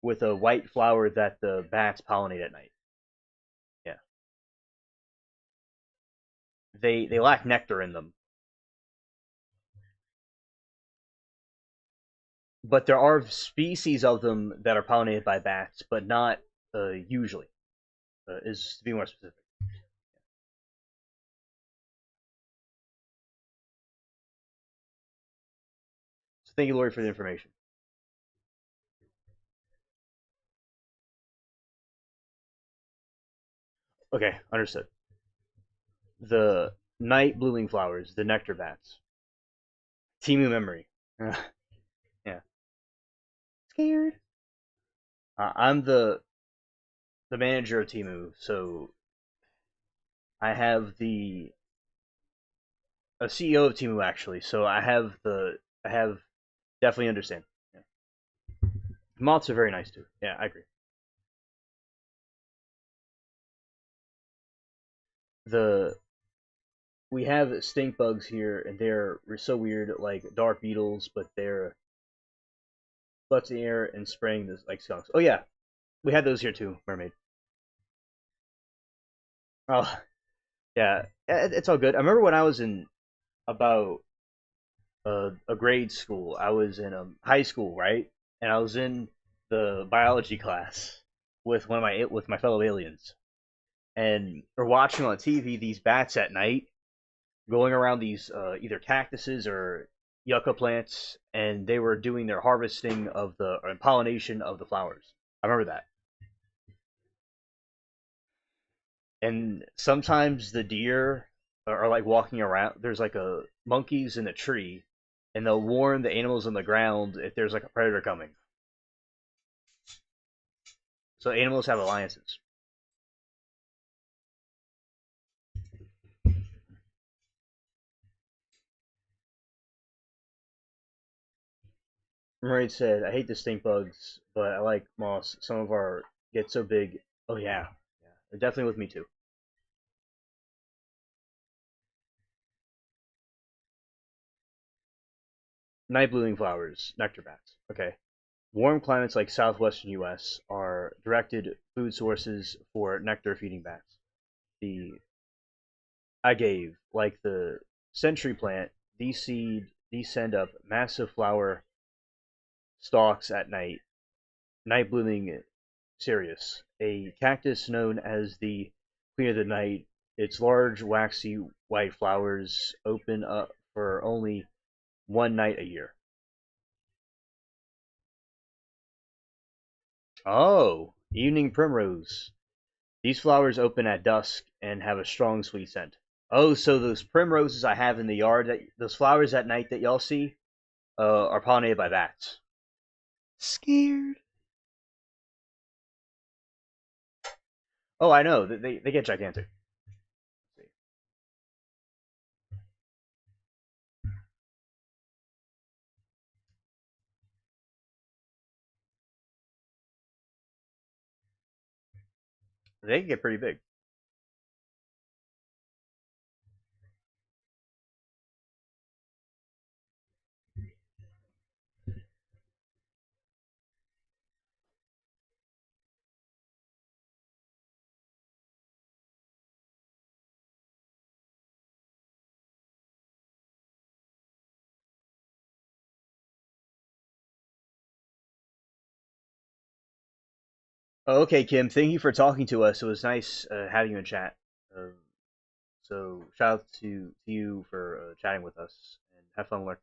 S1: with a white flower that the bats pollinate at night. Yeah. They lack nectar in them, but there are species of them that are pollinated by bats, but not usually. Is to be more specific. So thank you, Lori, for the information. Okay, understood. The night blooming flowers, the nectar bats. Timu memory. Yeah. Scared. I'm the manager of Timu, so I have the a CEO of Timu actually. So I have definitely understand. Yeah. Moths are very nice too. Yeah, I agree. The We have stink bugs here, and they're so weird, like dark beetles, but they're butts in the air and spraying this like skunks. Oh yeah, we had those here too, mermaid. Oh yeah, it's all good. I remember when I was in about a grade school. I was in high school, right? And I was in the biology class with my fellow aliens, and we're watching on TV these bats at night going around these either cactuses or yucca plants, and they were doing their harvesting of the or pollination of the flowers. I remember that. And sometimes the deer are like walking around. There's like a monkeys in a tree, and they'll warn the animals on the ground if there's like a predator coming. So animals have alliances. Murray said, "I hate the stink bugs, but I like moss. Some of our get so big. Oh yeah, yeah, they're definitely with me too. Night blooming flowers, nectar bats. Okay. Warm climates like southwestern U.S. are directed food sources for nectar feeding bats. The I gave, like the century plant, these send up massive flower stalks at night, night blooming cereus, a cactus known as the queen of the night. Its large, waxy white flowers open up for only one night a year. Oh, evening primrose. These flowers open at dusk and have a strong sweet scent. Oh, so those primroses I have in the yard, that those flowers at night that y'all see, are pollinated by bats. Scared. Oh, I know. They get gigantic. They can get pretty big. Oh, okay, Kim. Thank you for talking to us. It was nice having you in chat. Uh, so shout out to you for chatting with us and have fun learning.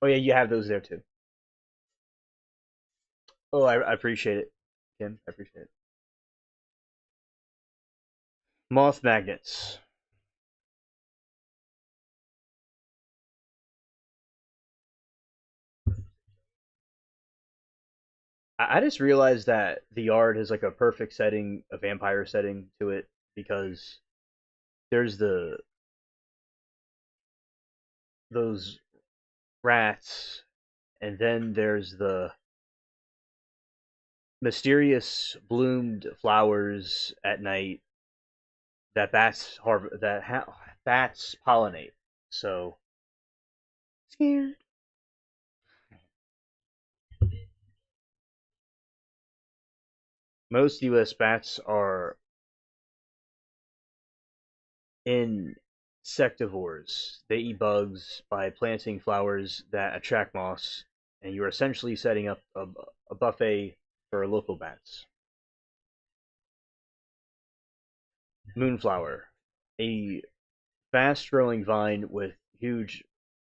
S1: Oh yeah, you have those there too. Oh, I appreciate it, Kim. I appreciate it. Moth magnets. I just realized that the yard has like a perfect setting, a vampire setting to it because there's the those rats, and then there's the mysterious bloomed flowers at night that bats pollinate. So scared. Most U.S. bats are insectivores. They eat bugs by planting flowers that attract moths, and you're essentially setting up a buffet for local bats. Moonflower, a fast growing vine with huge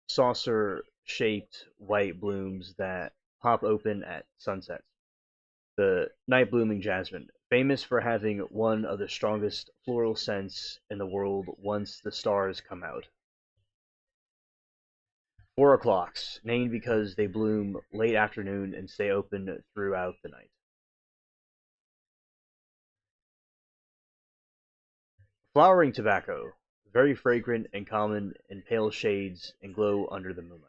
S1: saucer shaped white blooms that pop open at sunset. The night blooming jasmine, famous for having one of the strongest floral scents in the world once the stars come out. 4 o'clocks, named because they bloom late afternoon and stay open throughout the night. Flowering tobacco, very fragrant and common in pale shades and glow under the moonlight.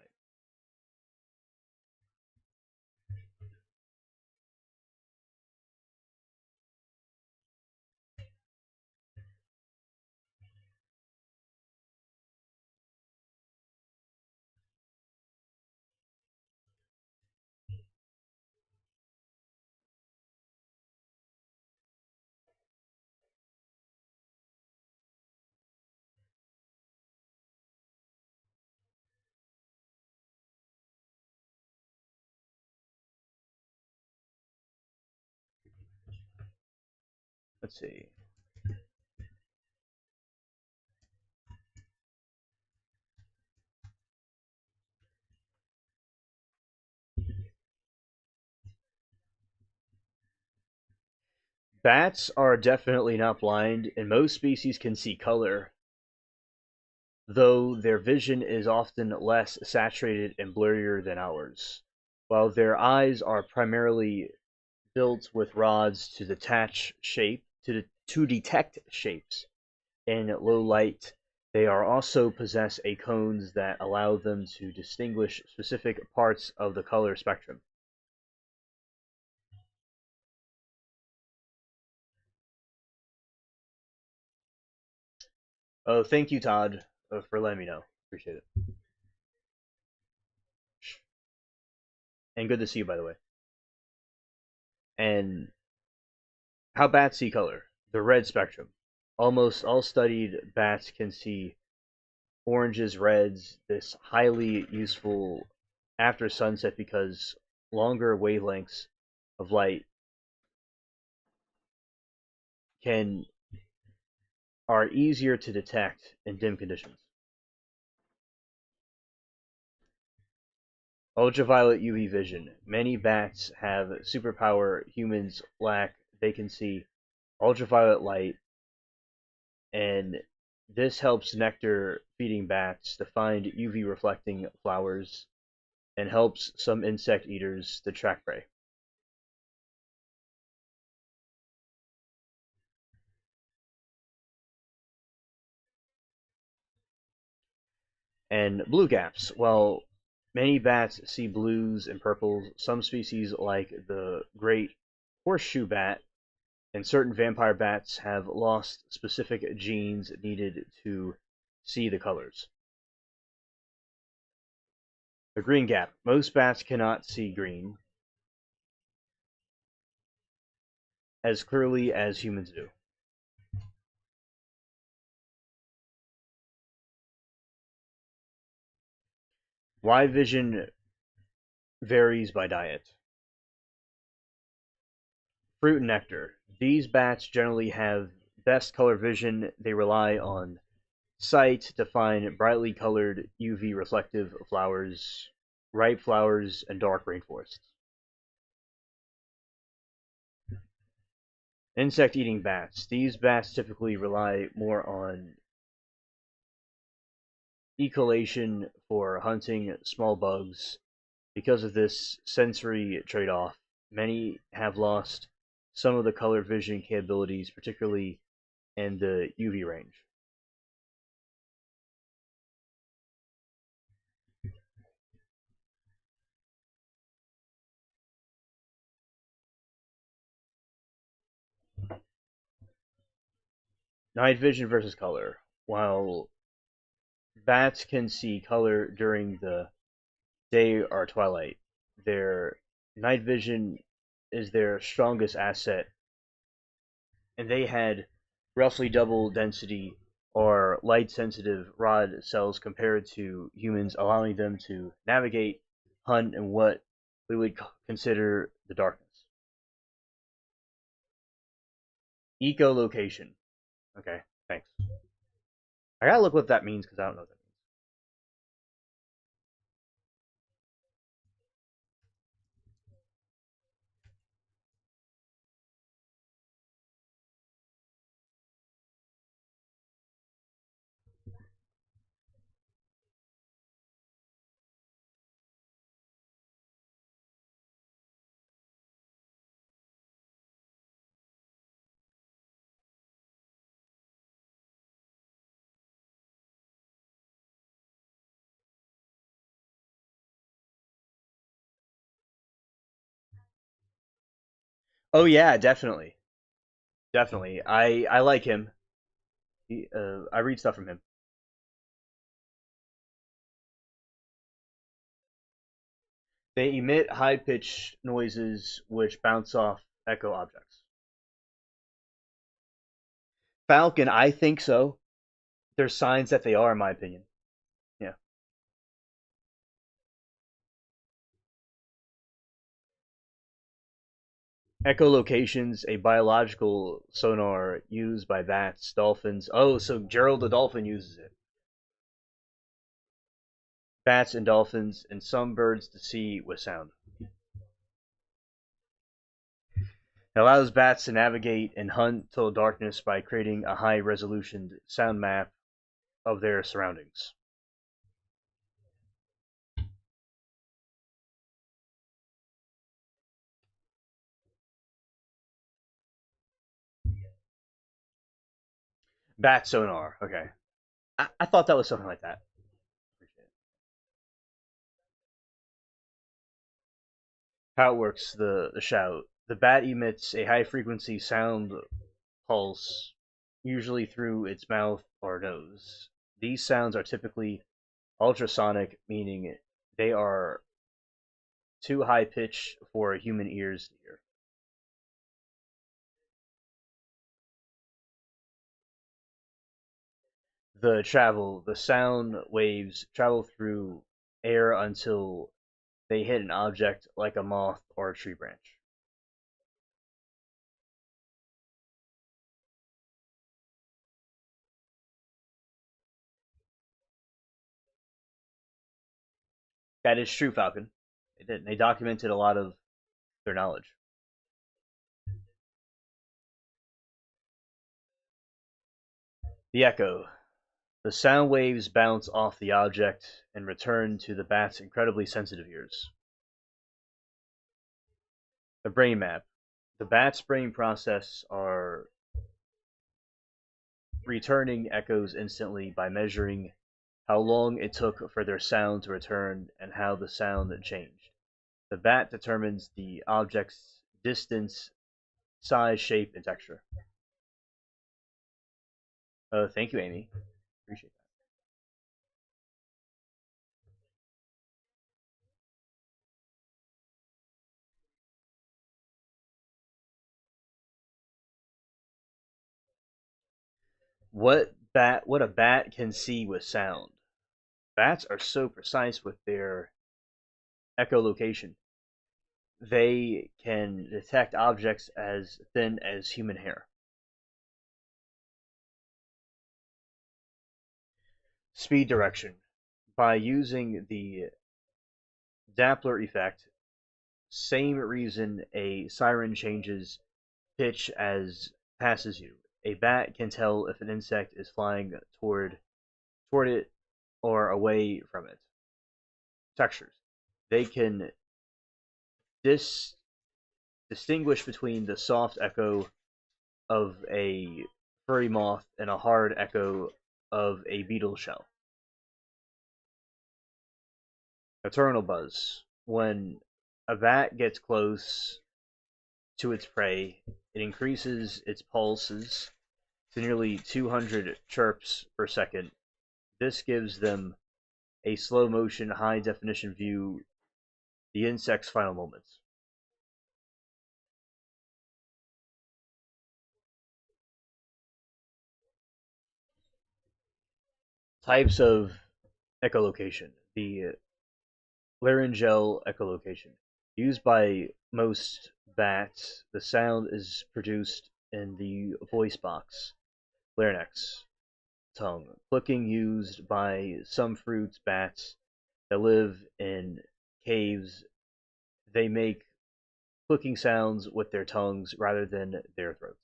S1: Let's see. Bats are definitely not blind, and most species can see color, though their vision is often less saturated and blurrier than ours. While their eyes are primarily built with rods to detect shapes in low light, they are also possess a cones that allow them to distinguish specific parts of the color spectrum. Oh, thank you, Todd, for letting me know. Appreciate it. And good to see you, by the way. And how bats see color? The red spectrum. Almost all studied bats can see oranges, reds, this highly useful after sunset because longer wavelengths of light can are easier to detect in dim conditions. Ultraviolet UV vision. Many bats have superpower humans lack. They can see ultraviolet light, and this helps nectar feeding bats to find UV reflecting flowers and helps some insect eaters to track prey. And blue gaps. Well, many bats see blues and purples. Some species, like the great horseshoe bat and certain vampire bats, have lost specific genes needed to see the colors. The green gap. Most bats cannot see green as clearly as humans do. Why vision varies by diet. Fruit and nectar. These bats generally have best color vision. They rely on sight to find brightly colored UV reflective flowers, ripe flowers, and dark rainforests. Insect eating bats. These bats typically rely more on echolation for hunting small bugs. Because of this sensory trade off, many have lost some of the color vision capabilities, particularly in the UV range. Night vision versus color. While bats can see color during the day or twilight, their night vision is their strongest asset, and they had roughly double density or light sensitive rod cells compared to humans, allowing them to navigate, hunt, and what we would consider the darkness. Echolocation. Okay, thanks. I gotta look what that means because I don't know what that means. Oh yeah, definitely, definitely. I like him. I read stuff from him. They emit high pitched noises which bounce off echo objects. Falcon, I think so. There's signs that they are, in my opinion. Yeah. Echolocation's a biological sonar used by bats, dolphins. Oh, so Gerald the dolphin uses it. Bats and dolphins, and some birds to see with sound. It allows bats to navigate and hunt till darkness by creating a high resolution sound map of their surroundings. Bat sonar. Okay. I thought that was something like that. How it works, the shout. The bat emits a high frequency sound pulse usually through its mouth or nose. These sounds are typically ultrasonic, meaning they are too high pitched for human ears to hear. The sound waves travel through air until they hit an object like a moth or a tree branch. That is true, Falcon. They did. They documented a lot of their knowledge. The echo. The sound waves bounce off the object and return to the bat's incredibly sensitive ears. The brain map. The bat's brain process are returning echoes instantly by measuring how long it took for their sound to return and how the sound changed. The bat determines the object's distance, size, shape, and texture. Thank you, Amy. Appreciate that. What a bat can see with sound. Bats are so precise with their echolocation. They can detect objects as thin as human hair. Speed direction. By using the Doppler effect, same reason a siren changes pitch as passes you. A bat can tell if an insect is flying toward it or away from it. Textures. They can dis- distinguish between the soft echo of a furry moth and a hard echo of a beetle shell. Nocturnal buzz. When a bat gets close to its prey, it increases its pulses to nearly 200 chirps per second. This gives them a slow motion, high definition view the insect's final moments. Types of echolocation. The laryngeal echolocation. Used by most bats, the sound is produced in the voice box, larynx, tongue. Clicking used by some fruits bats that live in caves. They make clicking sounds with their tongues rather than their throats.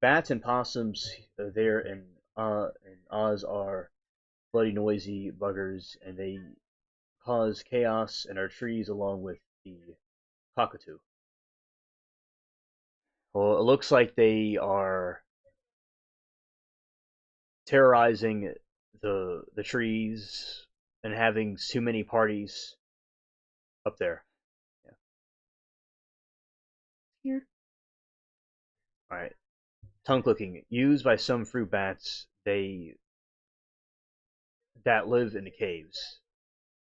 S1: Bats and possums there in Oz are bloody noisy buggers, and they cause chaos in our trees along with the cockatoo. Well, it looks like they are terrorizing the trees and having too many parties up there. Yeah. Here. All right. Tongue clicking used by some fruit bats. They that live in the caves.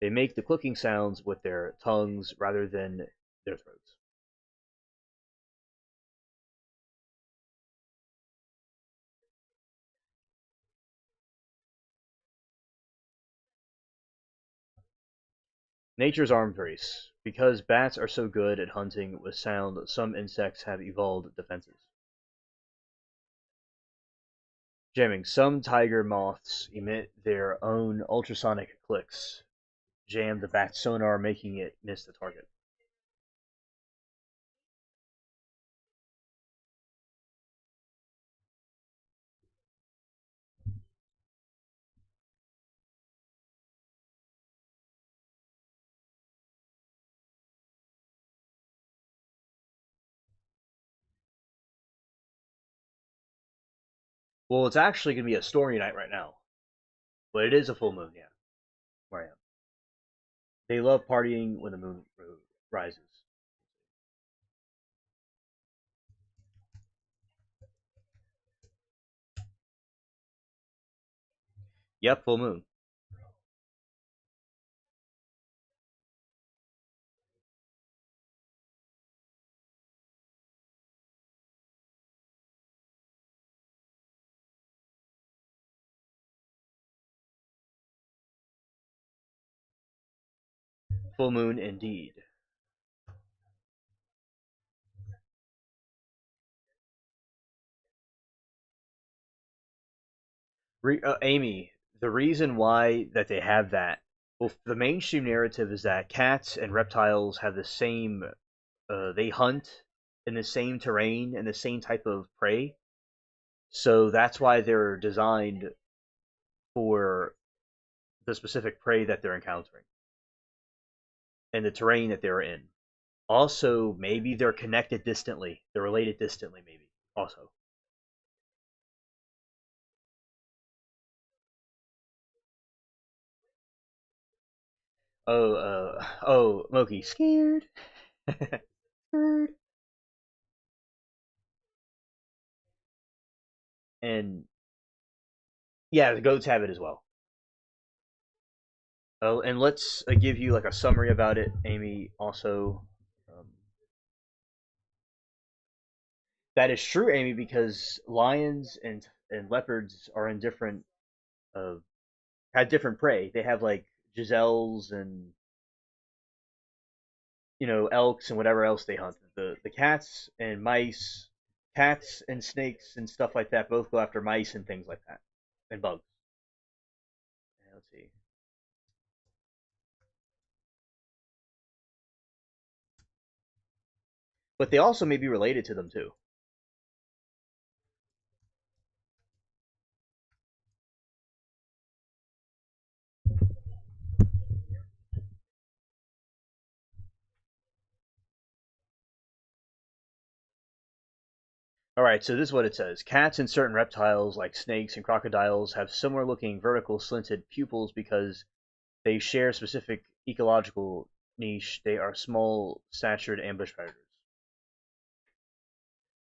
S1: They make the clicking sounds with their tongues rather than their throats. Nature's arms race. Because bats are so good at hunting with sound, some insects have evolved defenses. Jamming. Some tiger moths emit their own ultrasonic clicks, jam the bat's sonar, making it miss the target. Well, it's actually going to be a story night right now. but it is a full moon. Yeah, where I am. They love partying when the moon rises. Yep, full moon. Full moon indeed. Amy, the reason why that they have that, well, the mainstream narrative is that cats and reptiles have the same. They hunt in the same terrain and the same type of prey, so that's why they're designed for the specific prey that they're encountering and the terrain that they're in. Also, maybe they're connected distantly. They're related distantly, maybe. Also. Oh, Moki, scared. Scared. And yeah, the goats have it as well. Oh, and let's give you like a summary about it, Amy. Also, um, that is true, Amy, because lions and leopards are in different uh, had different prey. They have like gazelles and elks and whatever else they hunt. The cats and mice, cats and snakes and stuff like that both go after mice and things like that and bugs. Let's see. But they also may be related to them too. All right, so this is what it says. Cats and certain reptiles, like snakes and crocodiles, have similar looking vertical slinted pupils because they share specific ecological niche. They are small statured ambush predators.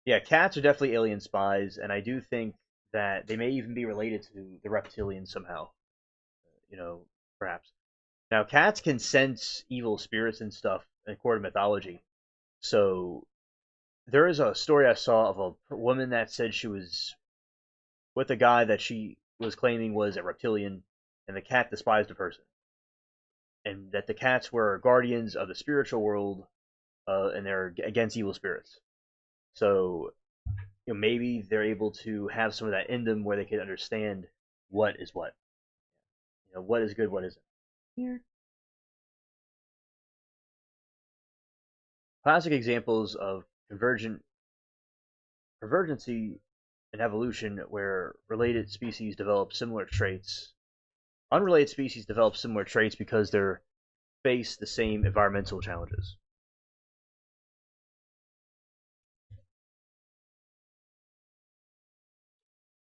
S1: Yeah, cats are definitely alien spies, and I do think that they may even be related to the reptilians somehow. You know, perhaps. Now, cats can sense evil spirits and stuff according to mythology. So there is a story I saw of a woman that said she was with a guy that she was claiming was a reptilian, and the cat despised the person, and that the cats were guardians of the spiritual world, and they're against evil spirits. So maybe they're able to have some of that in them where they can understand what is what. What is good, what isn't. Here. Classic examples of convergency in evolution where related species develop similar traits. Unrelated species develop similar traits because they're face the same environmental challenges.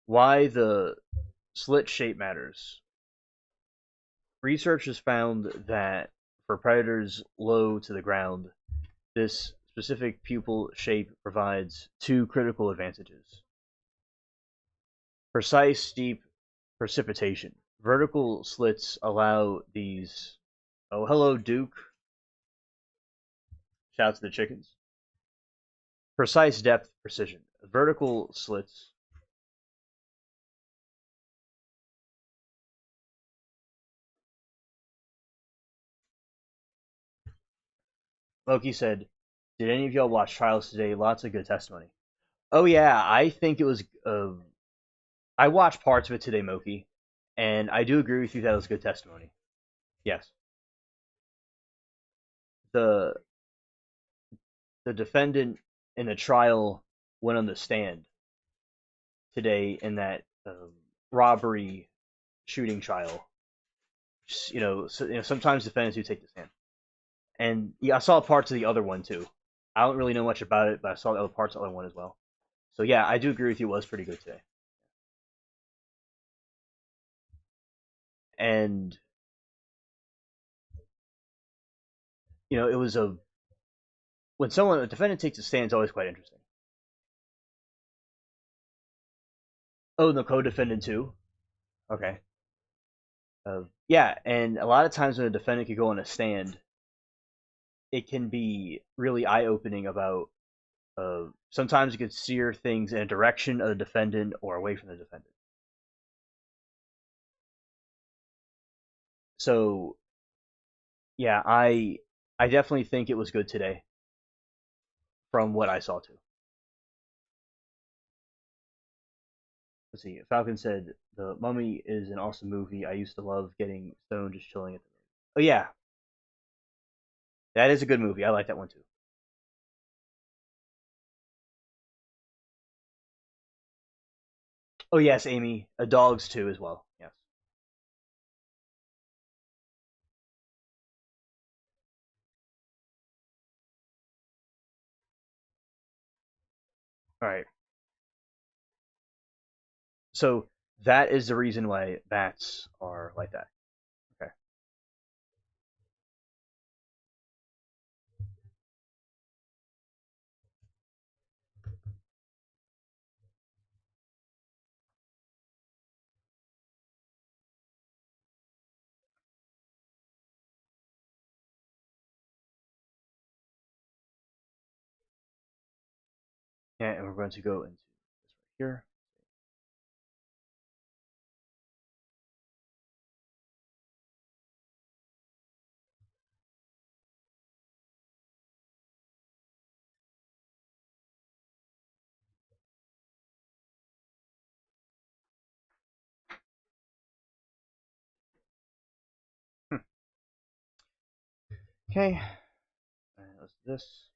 S1: Why the slit shape matters. Researchers found that for predators low to the ground, this specific pupil shape provides two critical advantages. Precise, steep precipitation. Vertical slits allow these. Oh, hello, Duke. Shouts to the chickens. Precise depth precision. Vertical slits. Loki said, "Did any of y'all watch Trials today? Lots of good testimony." Oh yeah, I think it was. I watched parts of it today, Moki, and I do agree with you that it was good testimony. Yes, the the defendant in the trial went on the stand today in that robbery shooting trial. Sometimes defendants do take the stand, and yeah, I saw parts of the other one too. I don't really know much about it, but I saw the other parts of the other one as well. So yeah, I do agree with you. It was pretty good today. and it was when a defendant takes a stand, it's always quite interesting. Oh, the co-defendant too. Okay. Yeah, and a lot of times when a defendant could go on a stand, it can be really eye-opening about. Sometimes it could steer things in a direction of the defendant or away from the defendant. So yeah, I definitely think it was good today from what I saw too. Let's see. Falcon said the Mummy is an awesome movie. I used to love getting stoned just chilling at the. Oh yeah, that is a good movie. I like that one too. Oh yes, Amy. Dogs too as well. Yes. All right. So that is the reason why bats are like that. Okay. Yeah, and we're going to go into this right here. Hmm. Okay. Let's do this.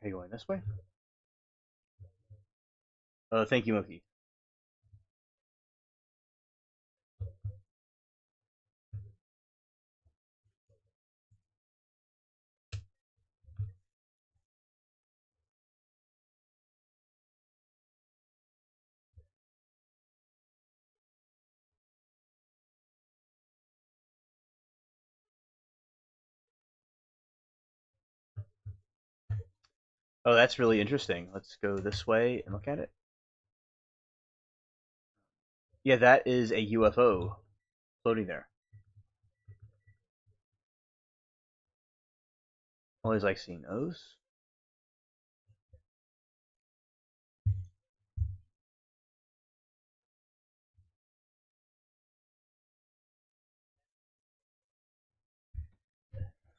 S1: Okay, going this way. Thank you, Monkey. Oh, that's really interesting. Let's go this way and look at it. Yeah, that is a UFO floating there. Always like seeing those.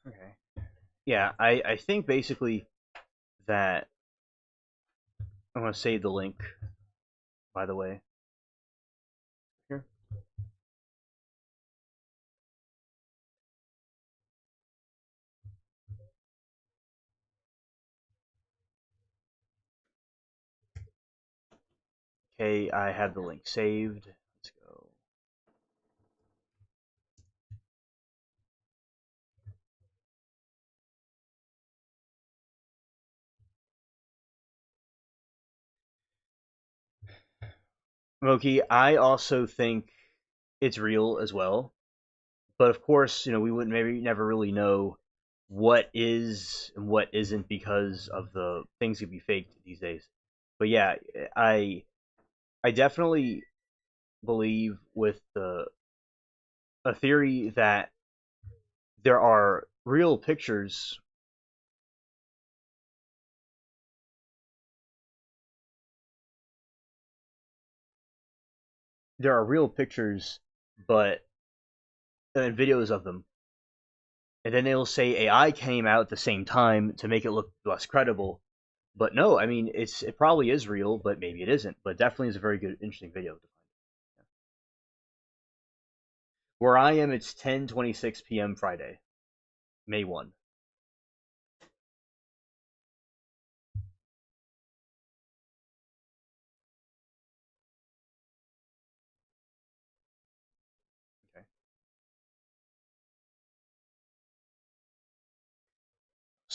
S1: Okay. Yeah, I think basically that I'm gonna save the link. By the way, here. Okay, I have the link saved. Let's go. Moki, I also think it's real as well. But of course, we wouldn't maybe never really know what is and what isn't because of the things that be faked these days. But yeah, I definitely believe with the a theory that there are real pictures. There are real pictures, but and videos of them, and then they'll say AI came out at the same time to make it look less credible. But no, I mean it probably is real, but maybe it isn't. But definitely is a very good, interesting video. Where I am, it's 10:26 p.m. Friday, May 1.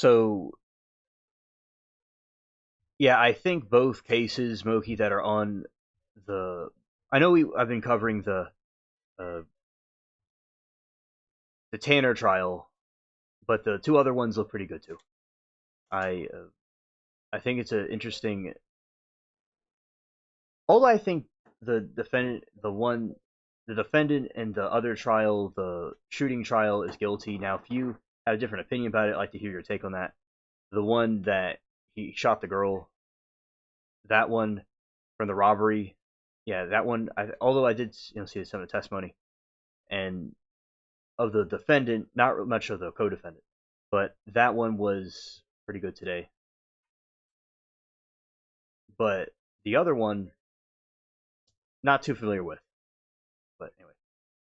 S1: So yeah, I think both cases, Moki, that are on the. I know I've been covering uh, the Tanner trial, but the two other ones look pretty good too. I think it's an interesting. Although I think the defendant in the other trial, the shooting trial, is guilty. Now, if you have a different opinion about it, I'd like to hear your take on that. The one that he shot the girl, that one from the robbery, yeah, that one. Although I did, see some of the testimony and of the defendant, not much of the co-defendant, but that one was pretty good today. But the other one, not too familiar with. But anyway,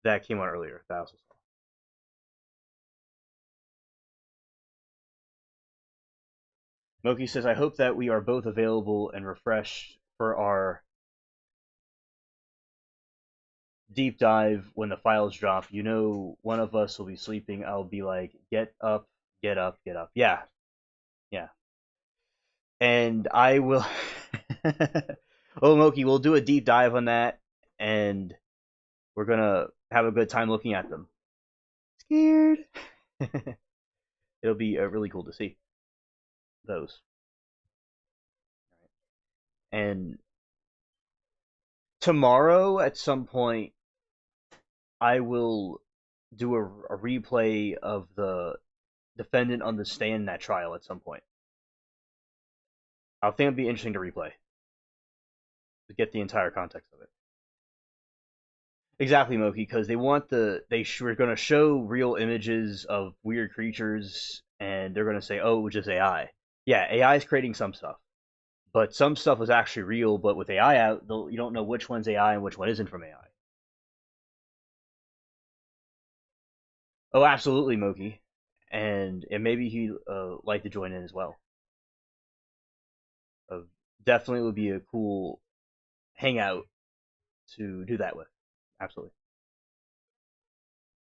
S1: that came out earlier. That also saw. Moki says, I hope that we are both available and refreshed for our deep dive when the files drop. You know, one of us will be sleeping. I'll be like, get up, get up, get up. Yeah, yeah. And I will. Oh, Moki, we'll do a deep dive on that, and we're gonna have a good time looking at them. Scared. It'll be really cool to see those. And tomorrow, at some point, I will do a replay of the defendant on the stand in that trial at some point. I think it'd be interesting to replay to get the entire context of it. Exactly, Moki, because they want we're going to show real images of weird creatures, and they're going to say, "Oh, it was just AI." Yeah, AI is creating some stuff, but some stuff was actually real. But with AI out, you don't know which one's AI and which one isn't from AI. Oh, absolutely, Moki, and maybe he like to join in as well. Uh, Definitely would be a cool hangout to do that with. Absolutely,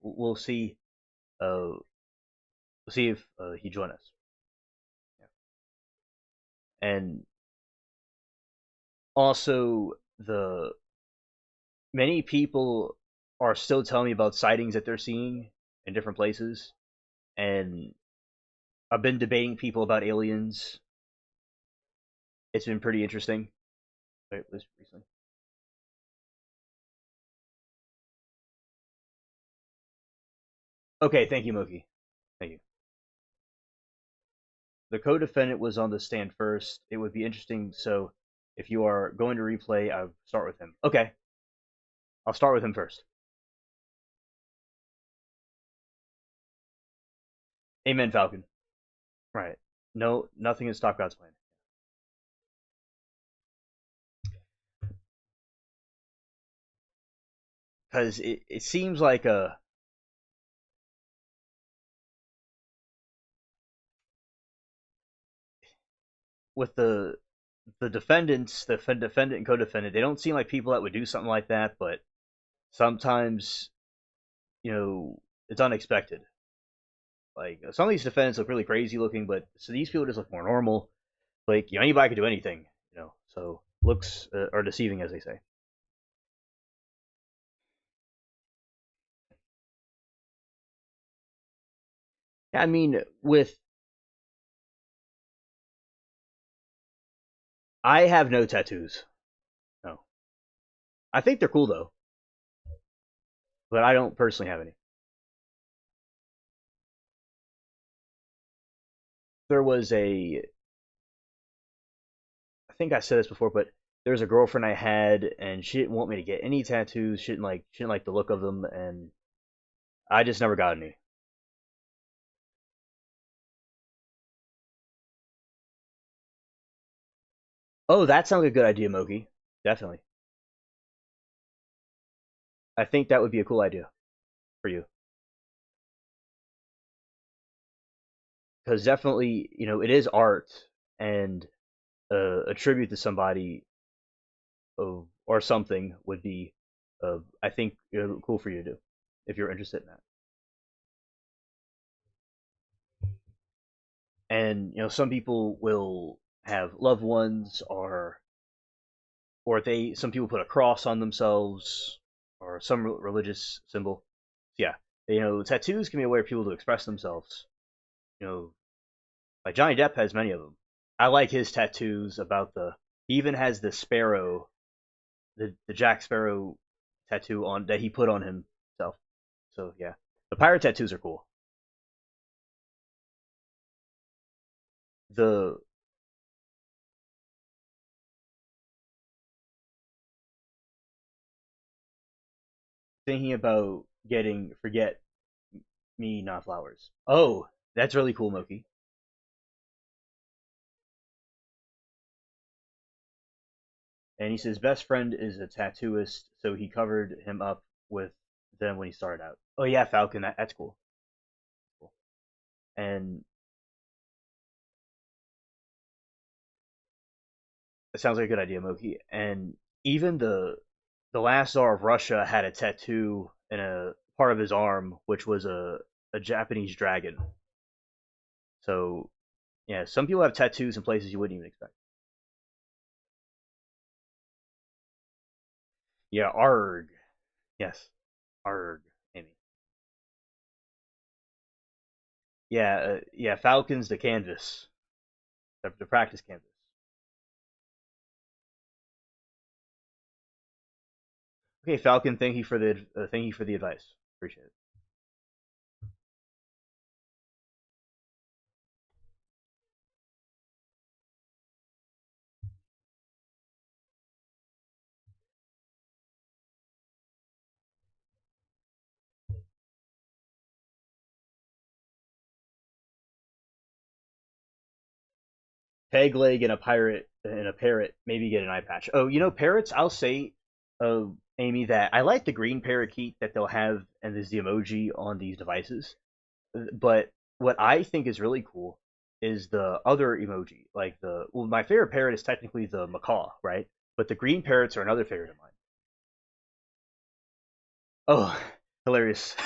S1: we'll see. We'll see if he join us. Yeah. And also, the many people are still telling me about sightings that they're seeing in different places, and I've been debating people about aliens. It's been pretty interesting. At least recently. Okay, thank you, Moki. Thank you. The co-defendant was on the stand first. It would be interesting. So, if you are going to replay, I'll start with him. Okay, I'll start with him first. Amen, Falcon. Right. No, nothing is stop God's plan. Because it seems like with the defendants, the defendant and co-defendant, they don't seem like people that would do something like that. But sometimes, it's unexpected. Like some of these defendants look really crazy looking, but so these people just look more normal. Like anybody could do anything. So looks are deceiving, as they say. I mean, with I have no tattoos. No, I think they're cool though, but I don't personally have any. There was I think I said this before, but there was a girlfriend I had, and she didn't want me to get any tattoos. She didn't like the look of them, and I just never got any. Oh, that sounds like a good idea, Moki. Definitely. I think that would be a cool idea for you. Because definitely, it is art, and a tribute to somebody or something would be, I think, cool for you to do if you're interested in that. And some people will have loved ones, or they some people put a cross on themselves or some religious symbol. Yeah, tattoos can be a way for people to express themselves. You know, like Johnny Depp has many of them. I like his tattoos about the. He even has the sparrow, the Jack Sparrow tattoo on that he put on himself. So yeah, the pirate tattoos are cool. The thinking about getting forget me not flowers. Oh, that's really cool, Moki. And he says best friend is a tattooist, so he covered him up with them when he started out. Oh yeah, Falcon, that's cool. Cool. And it sounds like a good idea, Moki. And even the last Tsar of Russia had a tattoo in a part of his arm, which was a Japanese dragon. So yeah, some people have tattoos in places you wouldn't even expect. Yeah, arg. Yes, arg. Amy. Yeah, yeah. Falcon's the canvas, the practice canvas. Okay, Falcon. Thank you for the advice. Appreciate it. Peg leg and a pirate and a parrot. Maybe get an eye patch. Oh, parrots. I'll say, Amy, that I like the green parakeet that they'll have, and there's the emoji on these devices. But what I think is really cool is the other emoji. Like my favorite parrot is technically the macaw, right? But the green parrots are another favorite of mine. Oh, hilarious.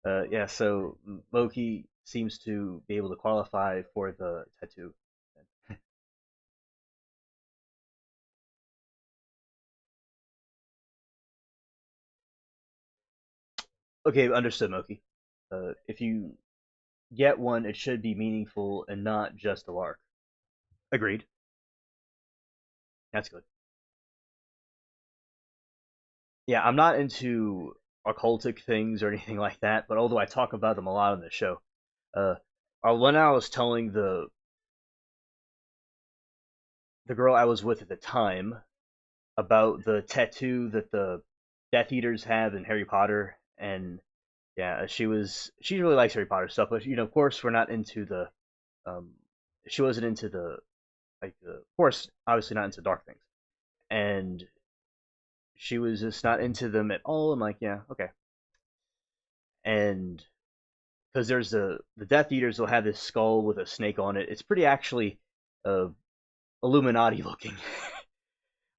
S1: Yeah, so Loki seems to be able to qualify for the tattoo. Okay, understood, Moki. If you get one, it should be meaningful and not just a lark. Agreed. That's good. Yeah, I'm not into occultic things or anything like that, but although I talk about them a lot on the show, uh, when I was telling the girl I was with at the time about the tattoo that the Death Eaters have in Harry Potter, and yeah, she really likes Harry Potter stuff, but of course, we're not into the um, she wasn't into the of course, obviously not into dark things, and she was just not into them at all. I'm like, yeah, okay, and because there's the Death Eaters will have this skull with a snake on it. It's pretty actually uh, Illuminati looking,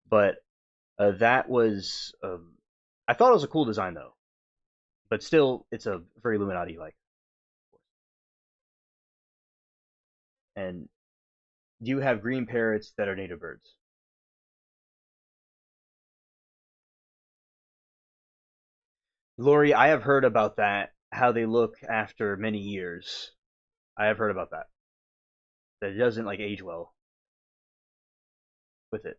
S1: but that was I thought it was a cool design though, but still it's a very Illuminati like. And you have green parrots that are native birds. Lori, I have heard about that. How they look after many years. I have heard about that. That it doesn't like age well with it.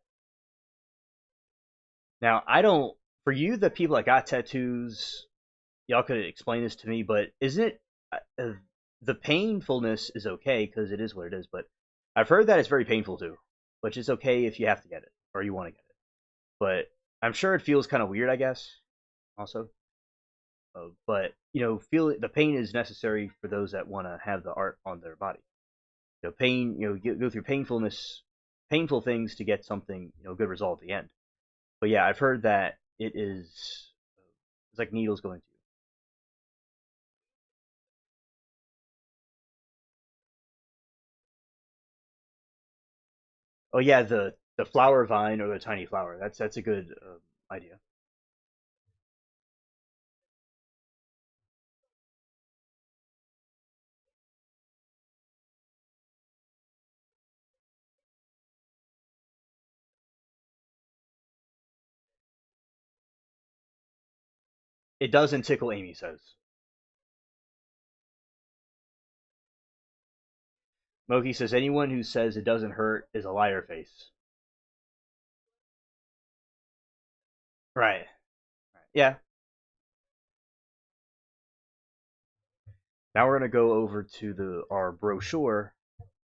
S1: Now I don't. For you, the people that got tattoos, y'all could explain this to me, but isn't it the painfulness is okay because it is what it is, but I've heard that it's very painful too, which is okay if you have to get it or you want to get it. But I'm sure it feels kind of weird, I guess. Also, but feel the pain is necessary for those that want to have the art on their body. Pain. Go through painful things to get something good result at the end. But yeah, I've heard that it's like needles going through. Oh yeah, the flower vine or the tiny flower. That's a good idea. It doesn't tickle, Amy says. Moki says anyone who says it doesn't hurt is a liar face. Right. Yeah. Now we're gonna go over to the our brochure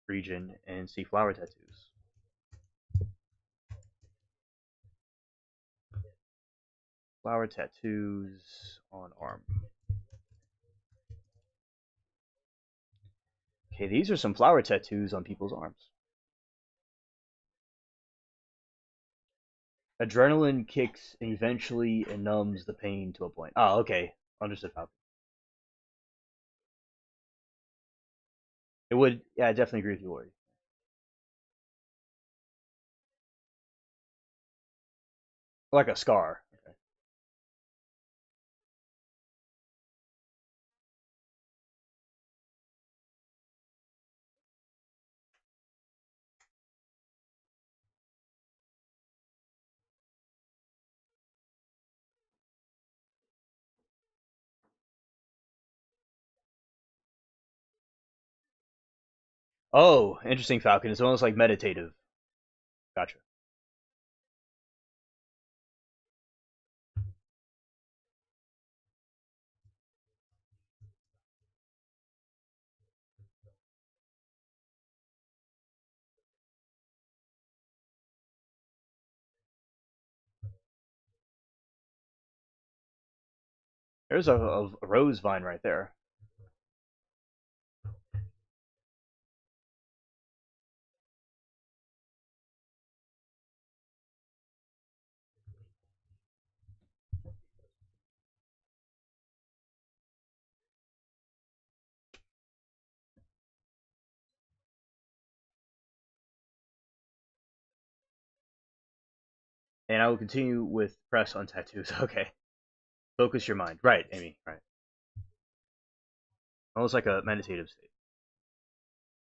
S1: region and see flower tattoos. Flower tattoos on arm. Okay, these are some flower tattoos on people's arms. Adrenaline kicks and eventually it numbs the pain to a point. Oh, okay. Understood, Falcon. It would, yeah, I definitely agree with you, Lori. Like a scar. Okay. Oh, interesting, Falcon. It's almost like meditative. Gotcha. There's a rose vine right there. And I will continue with press on tattoos. Okay. Focus your mind. Right, Amy. Right. Almost like a meditative state.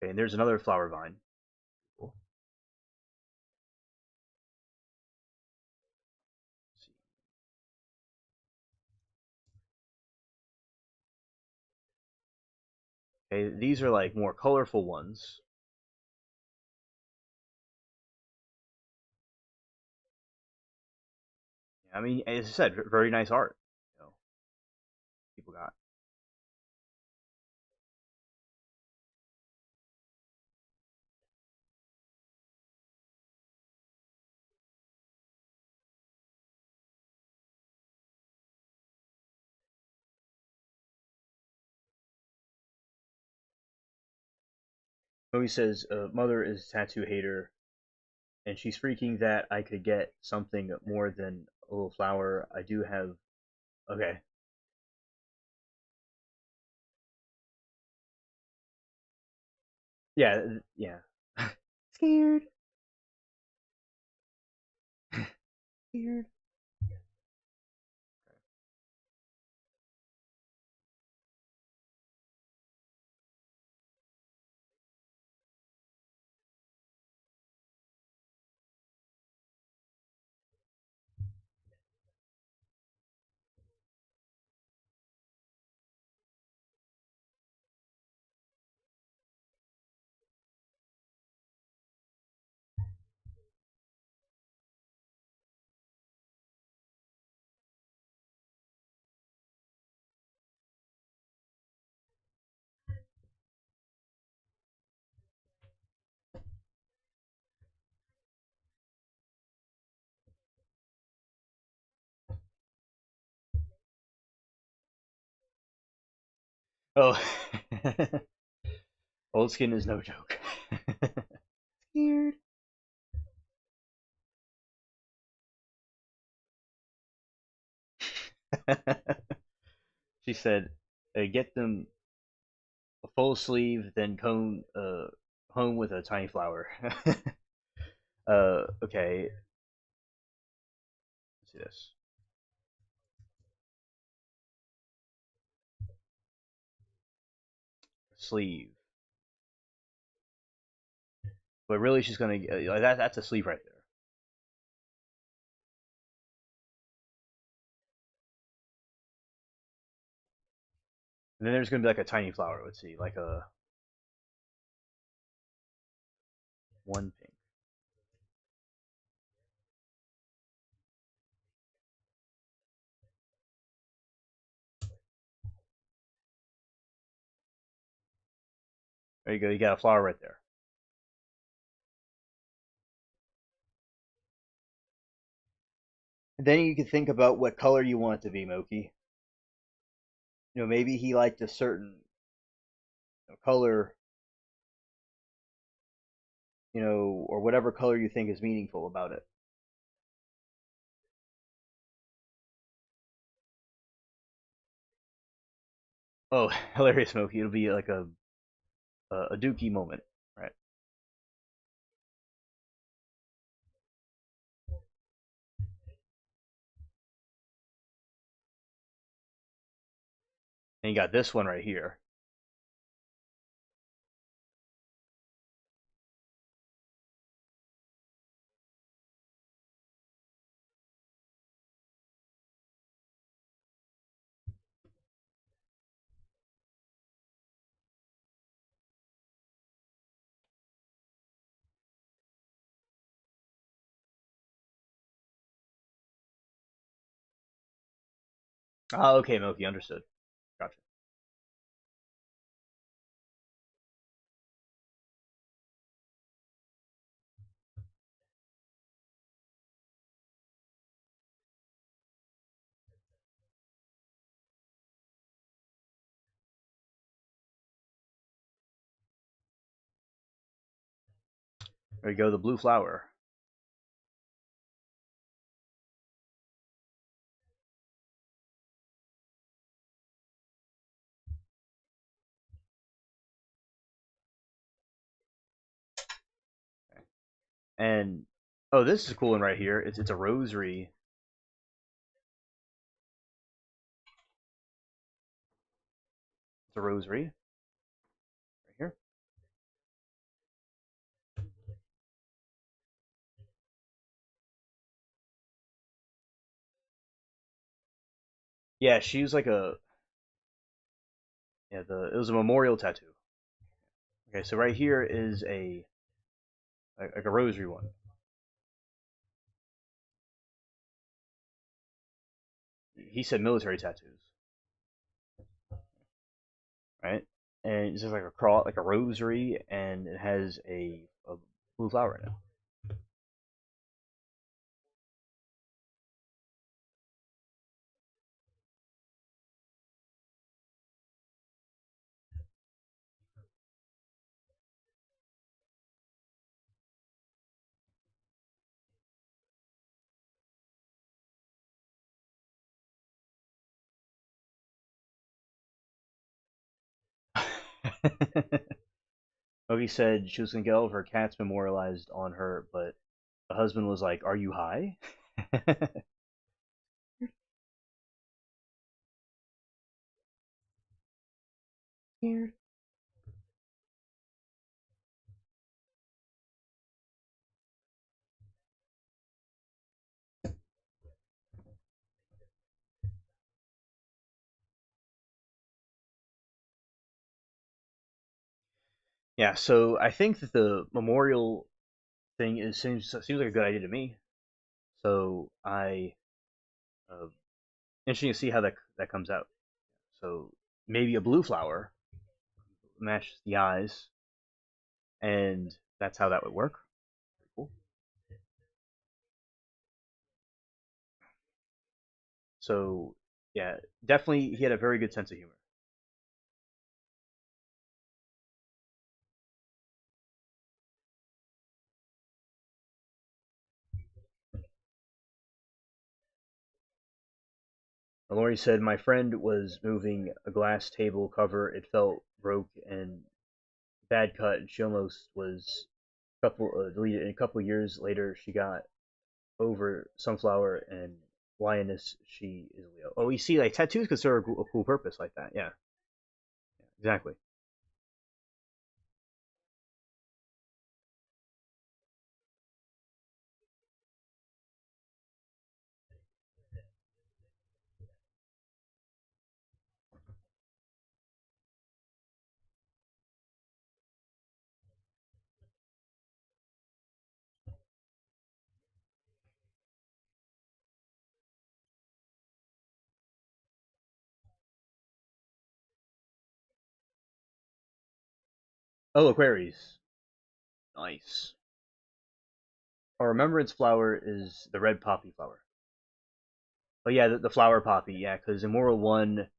S1: Okay, and there's another flower vine. Cool. Okay, these are like more colorful ones. I mean, as I said, very nice art. You know, people got. Movie says, "Mother is a tattoo hater, and she's freaking that I could get something more than a little flower. I do have." Okay. Yeah. Yeah. Scared. Scared. Oh. Old skin is no joke. Scared. She said, "Get them a full sleeve, then cone home with a tiny flower." Okay. Let's see this sleeve, but really she's gonna that. That's a sleeve right there. And then there's gonna be like a tiny flower. Let's see, like a one pink. There you go. You got a flower right there. And then you can think about what color you want it to be, Moki. Maybe he liked a certain color, or whatever color you think is meaningful about it. Oh, hilarious, Moki. It'll be like a Dookie moment, right? And you got this one right here. Ah, okay, Moki, understood. Gotcha. There you go, the blue flower. And oh, this is a cool one right here. It's a rosary. It's a rosary right here. Yeah, she was like a yeah. The It was a memorial tattoo. Okay, so right here is a like a rosary one. He said military tattoos, right? And it's just like a cross, like a rosary, and it has a blue flower in it. Ogie said she was gonna get all of her cats memorialized on her, but the husband was like, "Are you high?" Scared. Yeah, so I think that the memorial thing seems like a good idea to me. So I interesting to see how that comes out. So maybe a blue flower matches the eyes, and that's how that would work. Cool. So yeah, definitely he had a very good sense of humor. Lori said, "My friend was moving a glass table cover. It felt broke and bad cut, and she almost was deleted. And a couple years later, she got over sunflower and lioness. She is Leo. Oh, you see, like tattoos could serve a cool purpose like that. Yeah, exactly. Oh, Aquaries. Nice. Our remembrance flower is the red poppy flower. Oh yeah, the flower poppy. Yeah, because in World War One,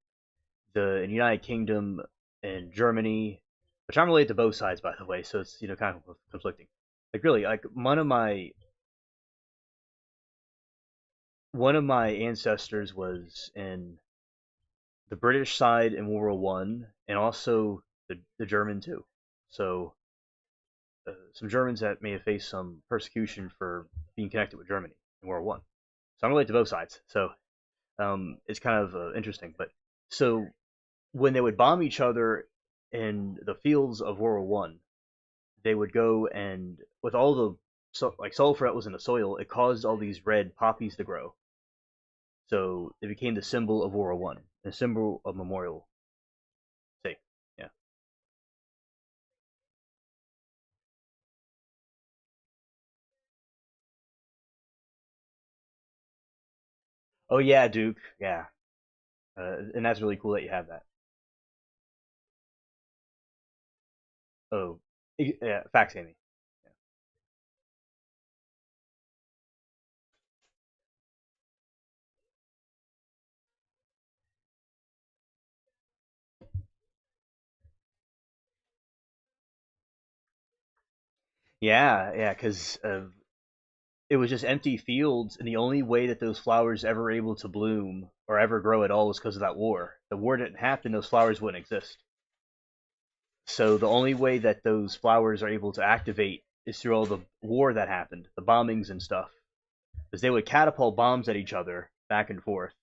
S1: the in United Kingdom and Germany, which I'm related to both sides by the way, so it's kind of conflicting. Like really, like one of my ancestors was in the British side in World War One, and also the German too. So some Germans that may have faced some persecution for being connected with Germany in World War One. So I'm related to both sides. So it's kind of interesting. But so when they would bomb each other in the fields of World War One, they would go and with all the like sulfur that was in the soil, it caused all these red poppies to grow. So it became the symbol of World War One, a symbol of memorial sake. Yeah. Oh yeah, Duke. Yeah. And that's really cool that you have that. Oh, yeah, facts, Amy. Yeah, yeah, because it was just empty fields, and the only way that those flowers ever were able to bloom or ever grow at all was because of that war. The war didn't happen; those flowers wouldn't exist. So the only way that those flowers are able to activate is through all the war that happened, the bombings and stuff. Because they would catapult bombs at each other back and forth,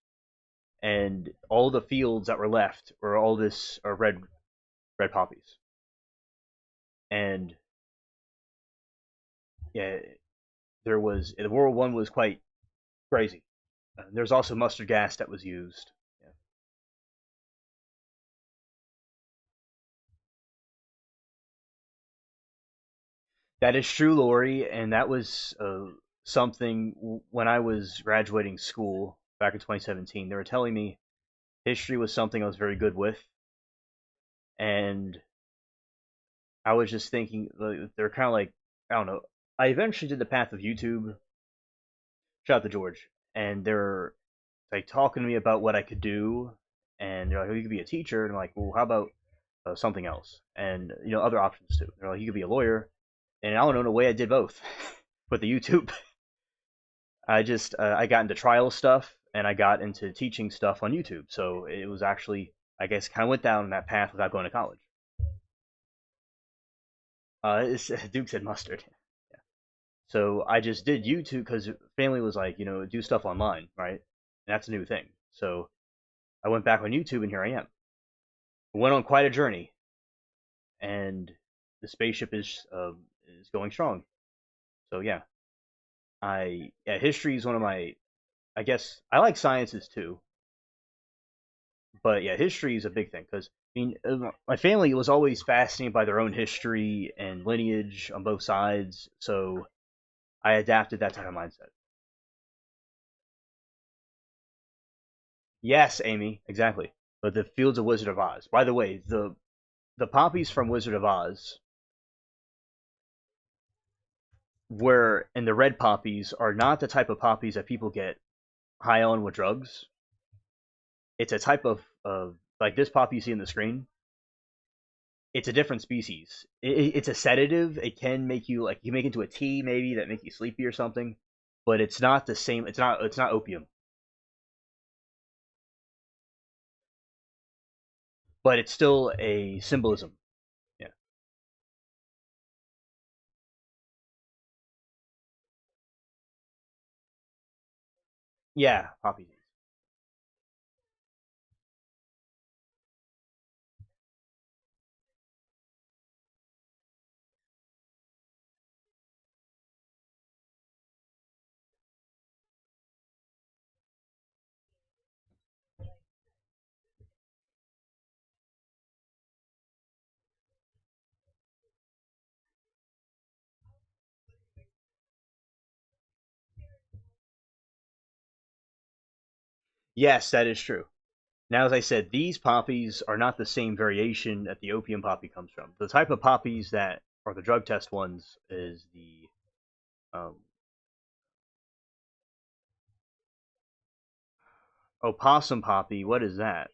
S1: and all the fields that were left were all this are red poppies. And yeah, there was the World War One was quite crazy. There's also mustard gas that was used. Yeah. That is true, Lori, and that was something when I was graduating school back in 2017. They were telling me history was something I was very good with, and I was just thinking they're kind of like I don't know. I eventually did the path of YouTube. Shout out to George, and they're like talking to me about what I could do, and they're like, "Oh, you could be a teacher," and I'm like, "Well, how about something else?" And other options too. They're like, "You could be a lawyer," and I don't know. In a way, I did both with the YouTube. I got into trial stuff and I got into teaching stuff on YouTube. So it was actually I guess kind of went down that path without going to college. Duke said mustard. Yeah. So I just did YouTube because family was like, do stuff online, right? And that's a new thing. So I went back on YouTube and here I am. Went on quite a journey, and the spaceship is going strong. So yeah, history is one of my. I guess I like sciences too, but yeah, history is a big thing because I mean, my family was always fascinated by their own history and lineage on both sides, so I adapted that type of mindset. Yes, Amy, exactly. But the Fields of Wizard of Oz. By the way, the poppies from Wizard of Oz, were and the red poppies are not the type of poppies that people get high on with drugs. It's a type of like this poppy you see on the screen. It's a different species. It's a sedative. It can make you like you make it into a tea maybe that make you sleepy or something, but it's not the same. It's not opium, but it's still a symbolism. Yeah, yeah, poppy seeds. Yes, that is true. Now, as I said, these poppies are not the same variation that the opium poppy comes from. The type of poppies that are the drug test ones is the um, opossum poppy. What is that?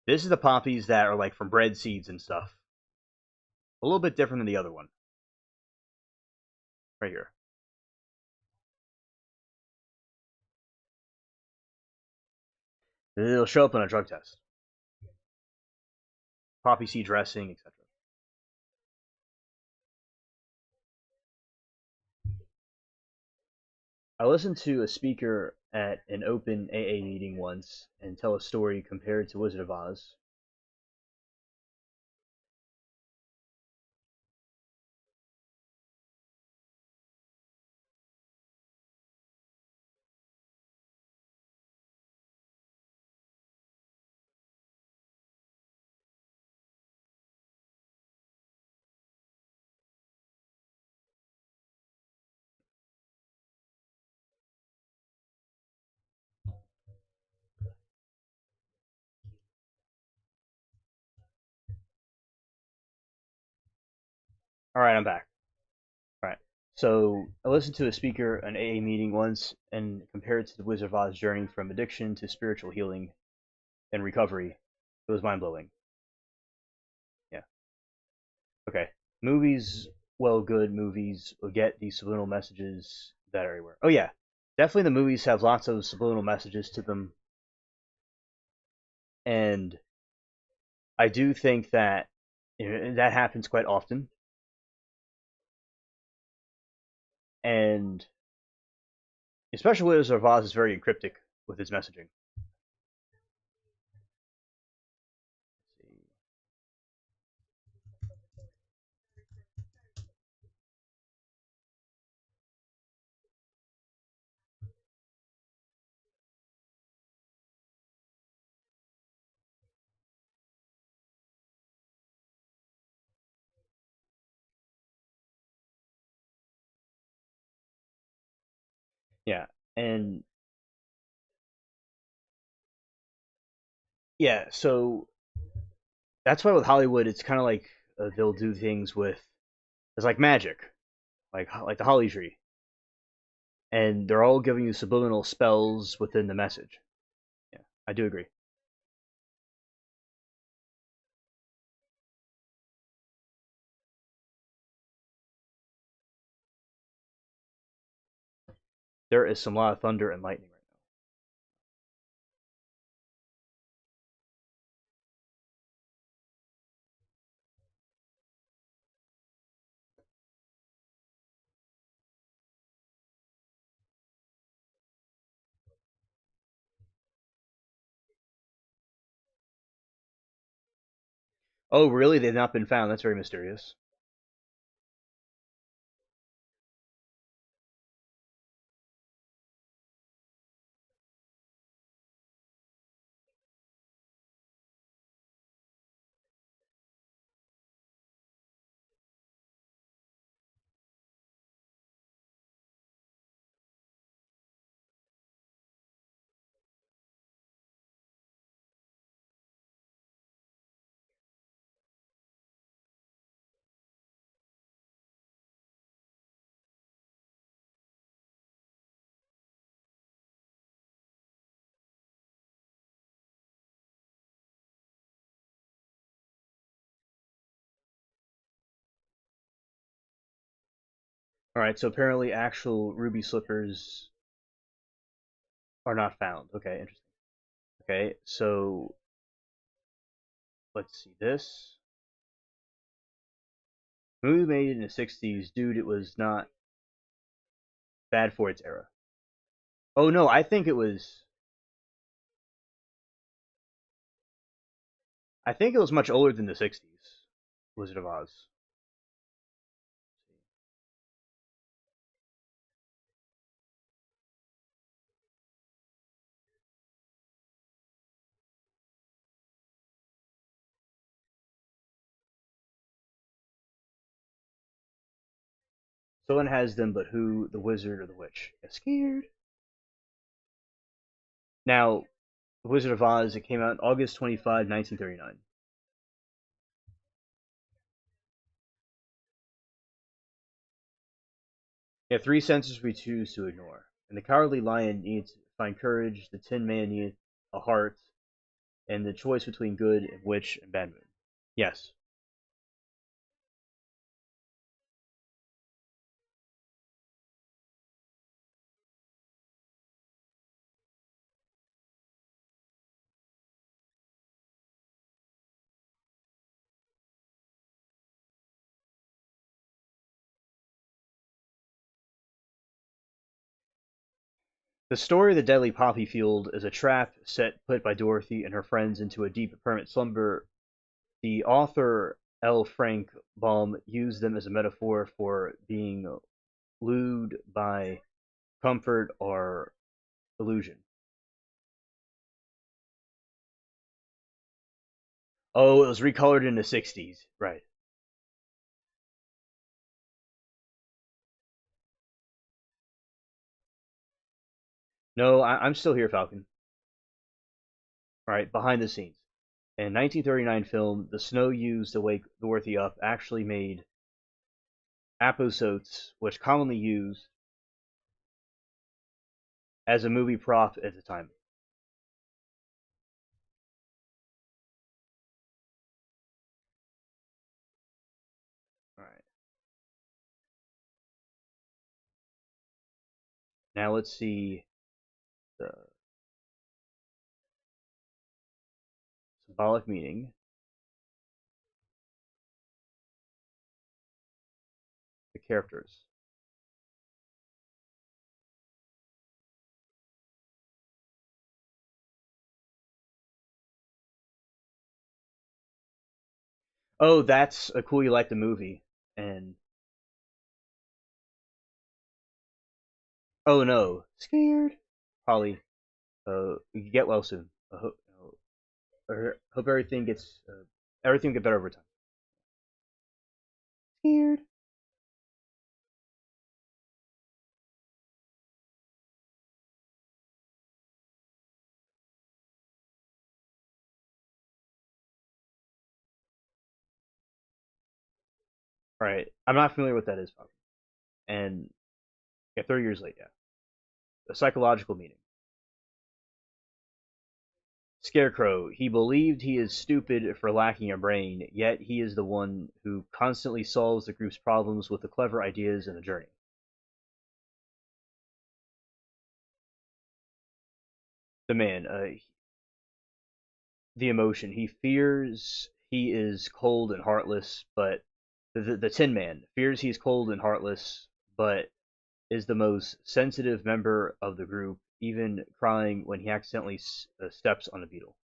S1: This is the poppies that are like from bread seeds and stuff. A little bit different than the other one, right here. It'll show up on a drug test. Poppy seed dressing, etc. I listened to a speaker at an open AA meeting once and tell a story compared to Wizard of Oz. All right, I'm back. All right. So I listened to a speaker at an AA meeting once and compared to the Wizard of Oz journey from addiction to spiritual healing and recovery. It was mind blowing. Yeah. Okay. Movies, well, good movies will get these subliminal messages that are everywhere. Oh yeah, definitely the movies have lots of subliminal messages to them, and I do think that that happens quite often, and especially Wizard of Oz is very cryptic with its messaging. Yeah, and yeah, so that's why with Hollywood, it's kind of like they'll do things with it's like magic, like the Holly Tree, and they're all giving you subliminal spells within the message. Yeah, I do agree. There is some lot of thunder and lightning right now. Oh, really? They've not been found. That's very mysterious. All right, so apparently actual ruby slippers are not found. Okay, interesting. Okay, so let's see this movie made in the '60s, dude. It was not bad for its era. Oh no, I think it was. I think it was much older than the '60s. Wizard of Oz. Someone has them, but who? The wizard or the witch? Get scared. Now, Wizard of Oz, it came out August 25, 1939. Yeah, three senses we choose to ignore. And the Cowardly Lion needs to find courage, the Tin Man needs a heart, and the choice between good and witch and bad moon. Yes. The story of the Deadly Poppy Field is a trap set put by Dorothy and her friends into a deep permanent slumber. The author L. Frank Baum used them as a metaphor for being lured by comfort or illusion. Oh, it was recolored in the 60s. Right. No, I'm still here, Falcon. All right, behind the scenes. In 1939 film, the snow used to wake Dorothy up actually made aposotes, which commonly used as a movie prop at the time. All right. Now let's see the symbolic meaning, the characters. Oh, that's a cool. You like the movie, and oh no, scared. Holly, you get well soon. Hope everything will get better over time. Scared. All right, I'm not familiar with that is, and yeah, 30 years late. Yeah, a psychological meaning. Scarecrow. He believed he is stupid for lacking a brain, yet he is the one who constantly solves the group's problems with the clever ideas and the journey. The man, the emotion. He fears he is cold and heartless, but the Tin Man fears he's cold and heartless, but is the most sensitive member of the group, even crying when he accidentally steps on a beetle.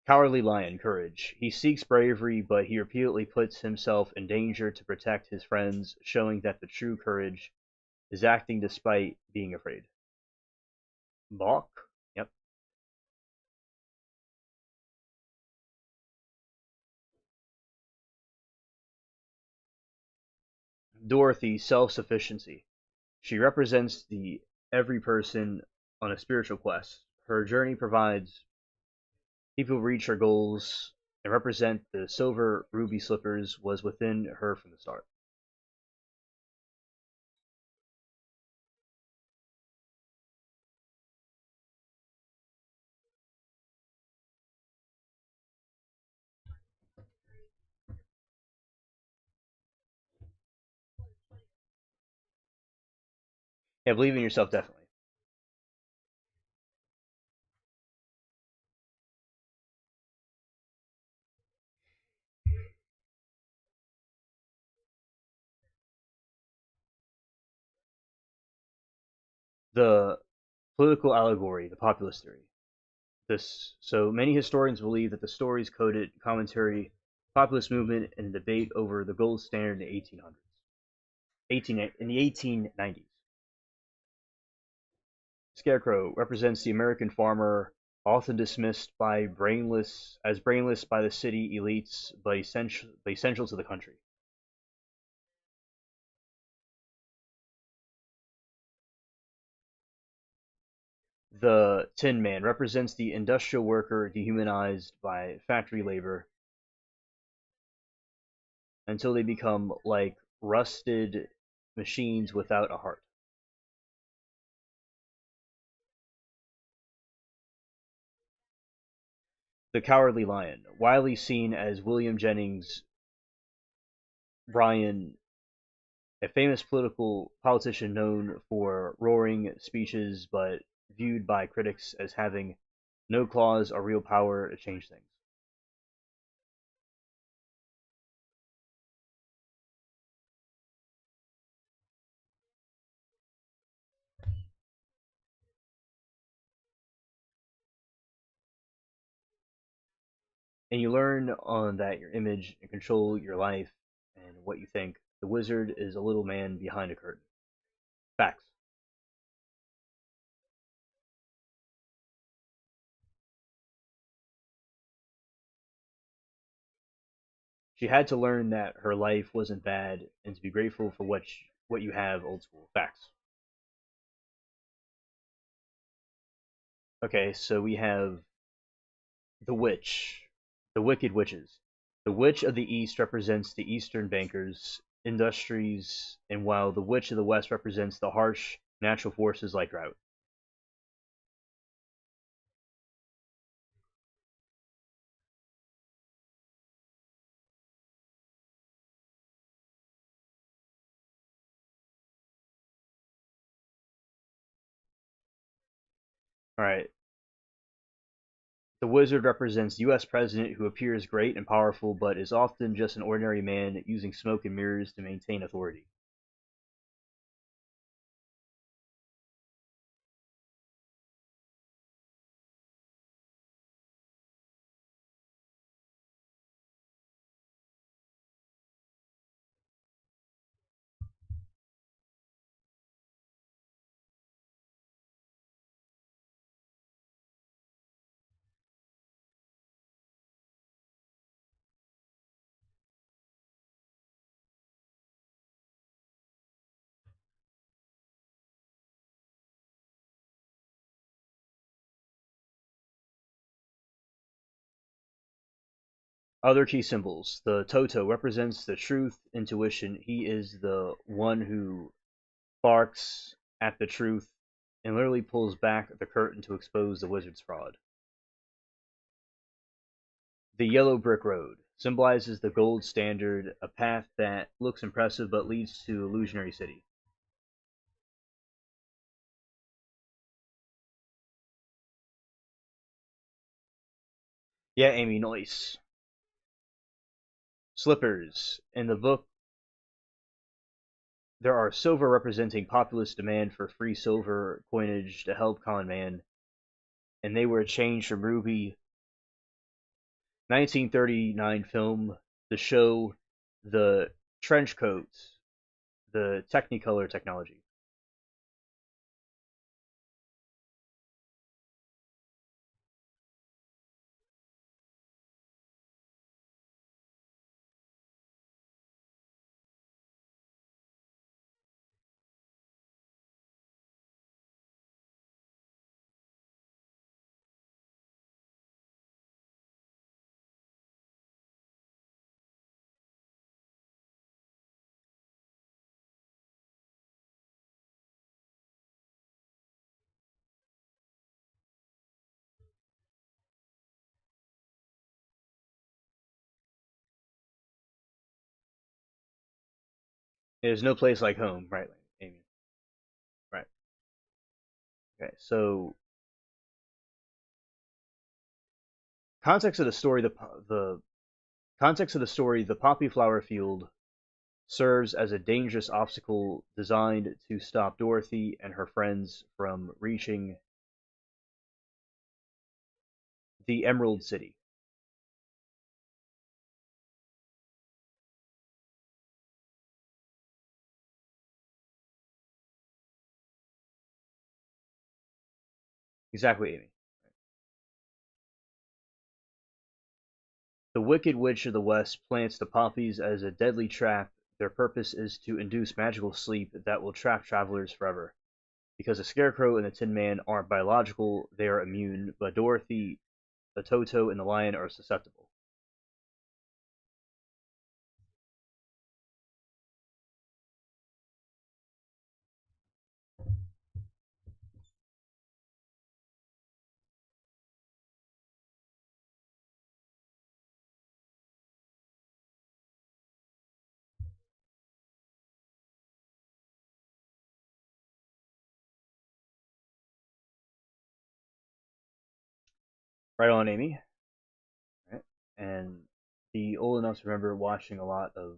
S1: Cowardly Lion, courage. He seeks bravery, but he repeatedly puts himself in danger to protect his friends, showing that the true courage is acting despite being afraid. Balk? Yep. Dorothy, self sufficiency. She represents the every person on a spiritual quest. Her journey provides people reach her goals and represent the silver ruby slippers was within her from the start. Yeah, believe in yourself definitely. The political allegory, the populist theory. This so many historians believe that the stories coded commentary populist movement and debate over the gold standard in the 1800s. 18 in the 1890s. Scarecrow represents the American farmer, often dismissed by brainless by the city elites, but essential to the country. The Tin Man represents the industrial worker dehumanized by factory labor until they become like rusted machines without a heart. The Cowardly Lion, widely seen as William Jennings Bryan, a famous political politician known for roaring speeches but viewed by critics as having no claws or real power to change things. And you learn on that your image and control your life and what you think. The wizard is a little man behind a curtain. Facts. She had to learn that her life wasn't bad and to be grateful for what you have. Old school. Facts. Okay, so we have the witch, the wicked witches. The witch of the east represents the eastern bankers, industries, and while the witch of the west represents the harsh natural forces like drought. All right, the wizard represents U.S. president who appears great and powerful, but is often just an ordinary man using smoke and mirrors to maintain authority. Other key symbols. The Toto represents the truth, intuition. He is the one who barks at the truth and literally pulls back the curtain to expose the wizard's fraud. The yellow brick road symbolizes the gold standard, a path that looks impressive but leads to illusionary city. Yeah, Amy, nice. Slippers. In the book, there are silver representing populist demand for free silver coinage to help common man, and they were changed from ruby 1939 film to show the trench coats, the Technicolor technology. There's no place like home, right, Amy? Right. Okay. So context of the story: the context of the story: the poppy flower field serves as a dangerous obstacle designed to stop Dorothy and her friends from reaching the Emerald City. Exactly, Amy. The Wicked Witch of the West plants the poppies as a deadly trap. Their purpose is to induce magical sleep that will trap travelers forever. Because the Scarecrow and the Tin Man aren't biological, they are immune, but Dorothy, the Toto, and the Lion are susceptible. Right on, Amy. Right. And be old enough to remember watching a lot of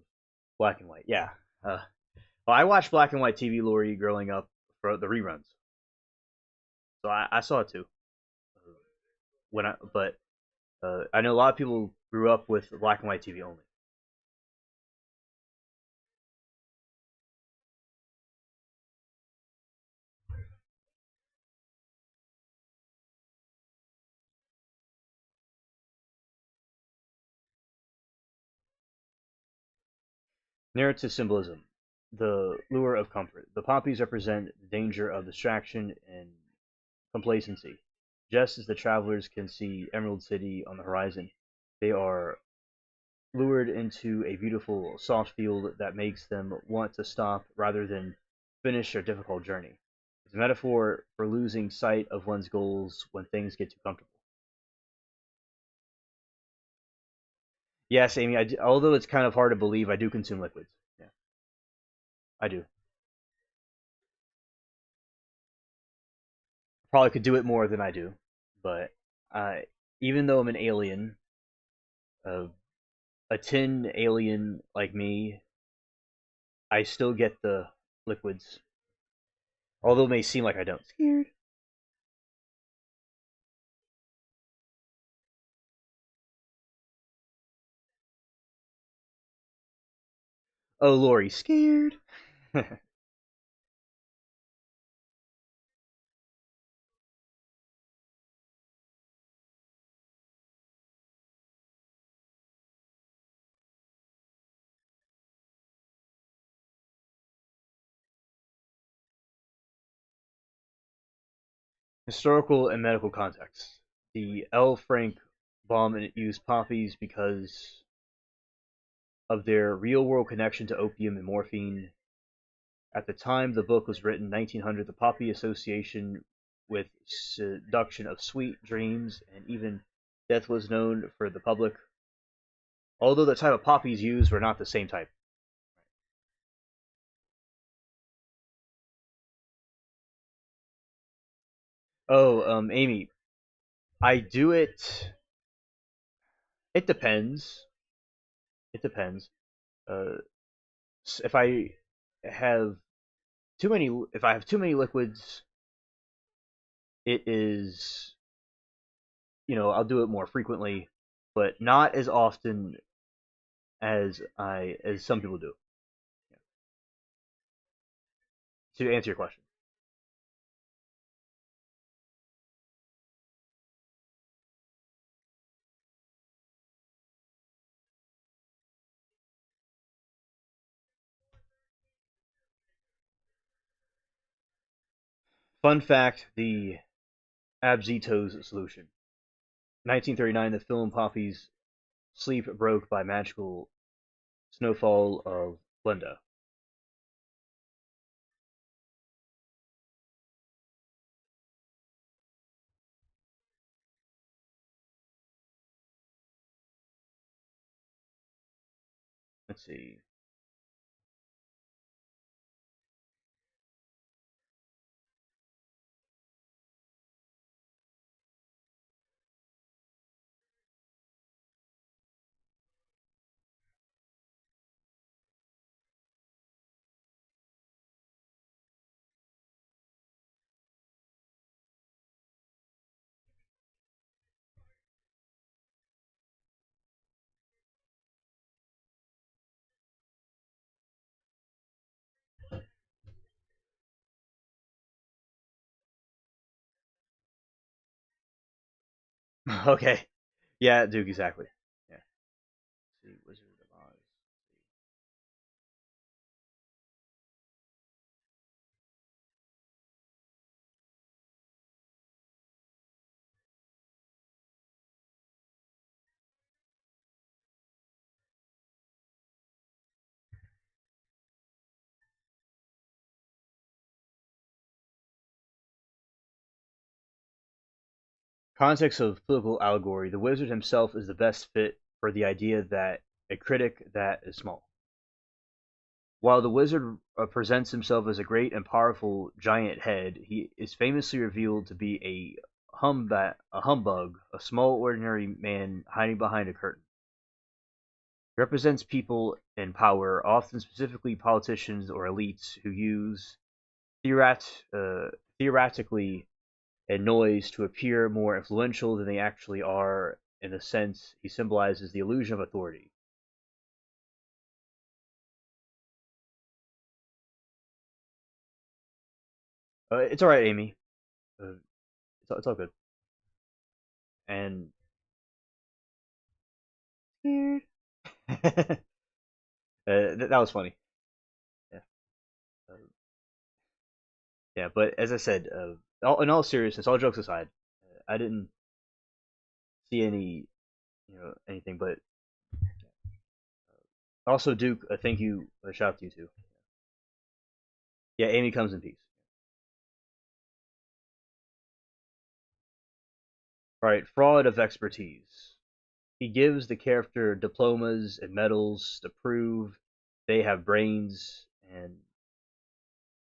S1: black and white. Yeah. Well, I watched black and white TV, Lori, growing up for the reruns, so I saw it too. But I know a lot of people grew up with black and white TV only. Narrative symbolism, the lure of comfort. The poppies represent the danger of distraction and complacency. Just as the travelers can see Emerald City on the horizon, they are lured into a beautiful, soft field that makes them want to stop rather than finish their difficult journey. It's a metaphor for losing sight of one's goals when things get too comfortable. Yes, Amy, although it's kind of hard to believe, I do consume liquids. Yeah, I do. Probably could do it more than I do, but uh, even though I'm an alien, uh, a tin alien like me, I still get the liquids. Although it may seem like I don't. Scared. Oh, Lori, scared. Historical and medical context. The L. Frank bomb used poppies because of their real world connection to opium and morphine. At the time the book was written, 1900, the poppy association with seduction of sweet dreams and even death was known for the public, although the type of poppies used were not the same type. Oh, Amy, I do it. It depends. It depends. Uh, if I have if I have too many liquids, it is, I'll do it more frequently, but not as often as some people do. To answer your question, fun fact: the Abzitos solution. 1939, the film Poppy's sleep broke by magical snowfall of Blenda. Let's see. Okay. Yeah, Duke, exactly. Yeah. Let's see, Wizard of Oz. Context of political allegory: the wizard himself is the best fit for the idea that a critic that is small. While the wizard presents himself as a great and powerful giant head, he is famously revealed to be a humbug, a small ordinary man hiding behind a curtain. He represents people in power, often specifically politicians or elites, who use theoretically and noise to appear more influential than they actually are. In a sense, he symbolizes the illusion of authority. It's all right, Amy. It's all good. And that was funny. Yeah, uh, yeah. But as I said, in all seriousness, all jokes aside, I didn't see any, anything. But also, Duke, thank you. Shout out to you too. Yeah, Amy comes in peace. All right, fraud of expertise. He gives the character diplomas and medals to prove they have brains and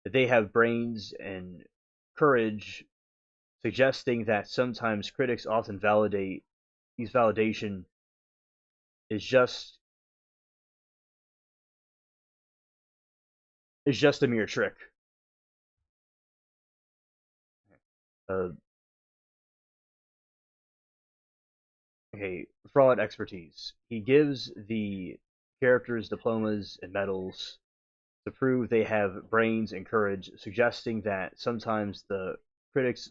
S1: that they have brains and courage, suggesting that sometimes critics often validate these validation is just is just a mere trick. Uh, okay, fraud expertise. He gives the characters diplomas and medals to prove they have brains and courage, suggesting that sometimes the critics.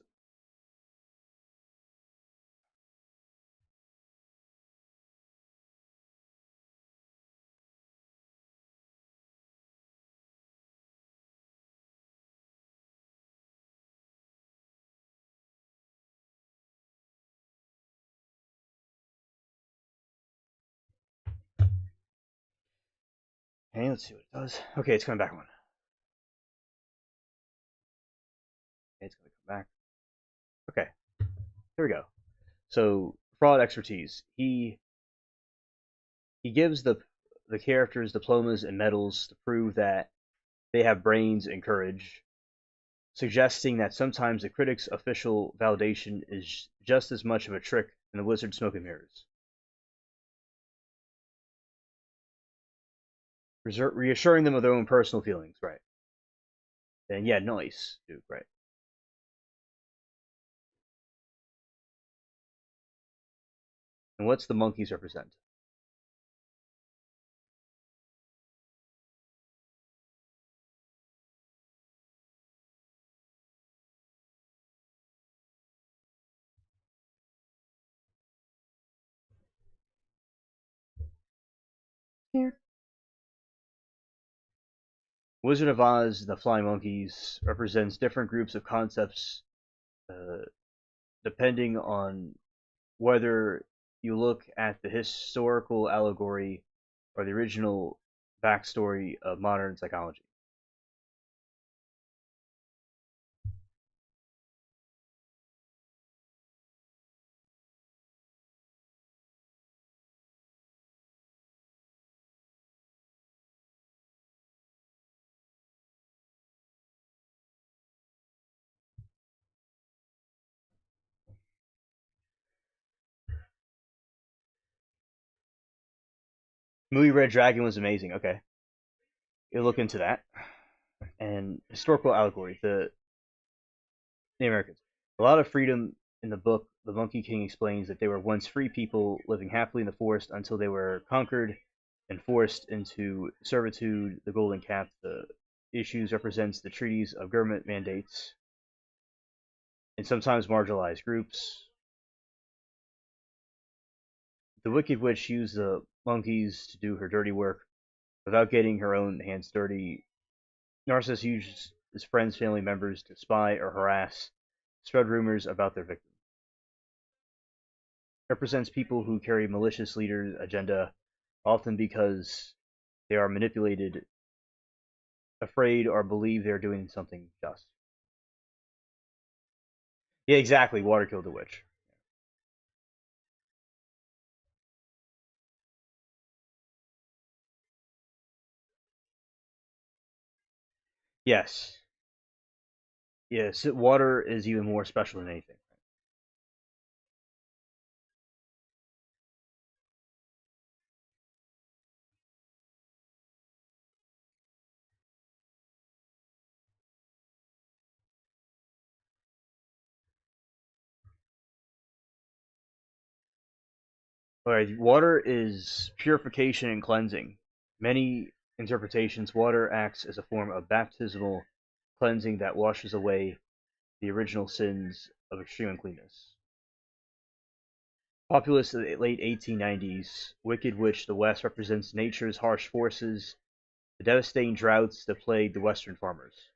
S1: Hey, let's see what it does. Okay, it's coming back on. Okay, it's gonna come back. Okay, here we go. So fraud expertise. He gives the characters diplomas and medals to prove that they have brains and courage, suggesting that sometimes the critic's official validation is just as much of a trick than the wizard's smoke and mirrors. Reassuring them of their own personal feelings, right? And yeah, nice, Duke, right? And what's the monkeys represent? Here. Wizard of Oz, the Flying Monkeys, represents different groups of concepts uh, depending on whether you look at the historical allegory or the original backstory of modern psychology. Movie Red Dragon was amazing. Okay, you look into that. And historical allegory, the Native Americans. A lot of freedom in the book. The Monkey King explains that they were once free people living happily in the forest until they were conquered and forced into servitude. The Golden Cap, the issues represents the treaties of government mandates and sometimes marginalized groups. The Wicked Witch used the monkeys to do her dirty work without getting her own hands dirty. Narcissus used his friends, family members to spy or harass, spread rumors about their victim. Represents people who carry malicious leaders' agenda, often because they are manipulated, afraid, or believe they are doing something just. Yeah, exactly. Water killed the witch. Yes. Yes, water is even more special than anything. All right, water is purification and cleansing. Many interpretations, water acts as a form of baptismal cleansing that washes away the original sins of extreme uncleanness. Populist of the late 1890s, Wicked Witch the West represents nature's harsh forces, the devastating droughts that plagued the western farmers,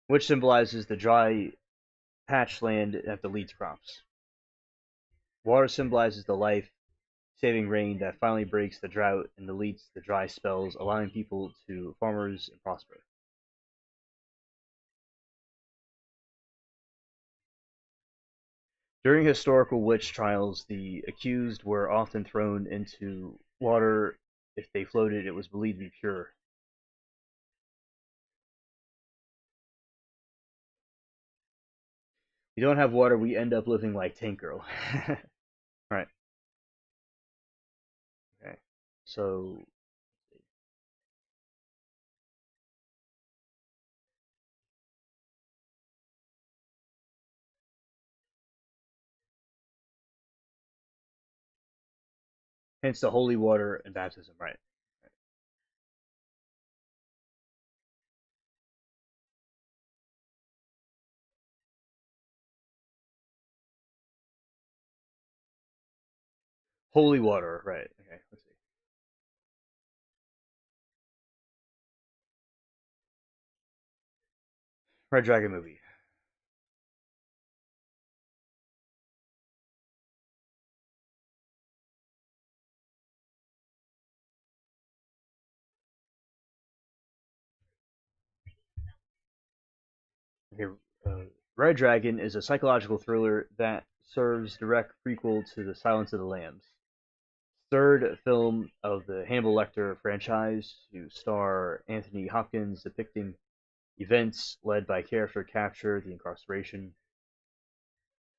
S1: which symbolizes the dry patch land that deletes crops. Water symbolizes the life saving rain that finally breaks the drought and deletes the dry spells, allowing people to farmers and prosper. During historical witch trials, the accused were often thrown into water. If they floated, it was believed to be pure. We don't have water, we end up living like Tank Girl. Right. Okay. So, hence the holy water and baptism, right? Holy water, right? Okay. Let's see. Red Dragon movie. Okay. Uh, Red Dragon is a psychological thriller that serves direct prequel to The Silence of the Lambs, third film of the Hannibal Lecter franchise, to star Anthony Hopkins depicting events led by character capture, the incarceration.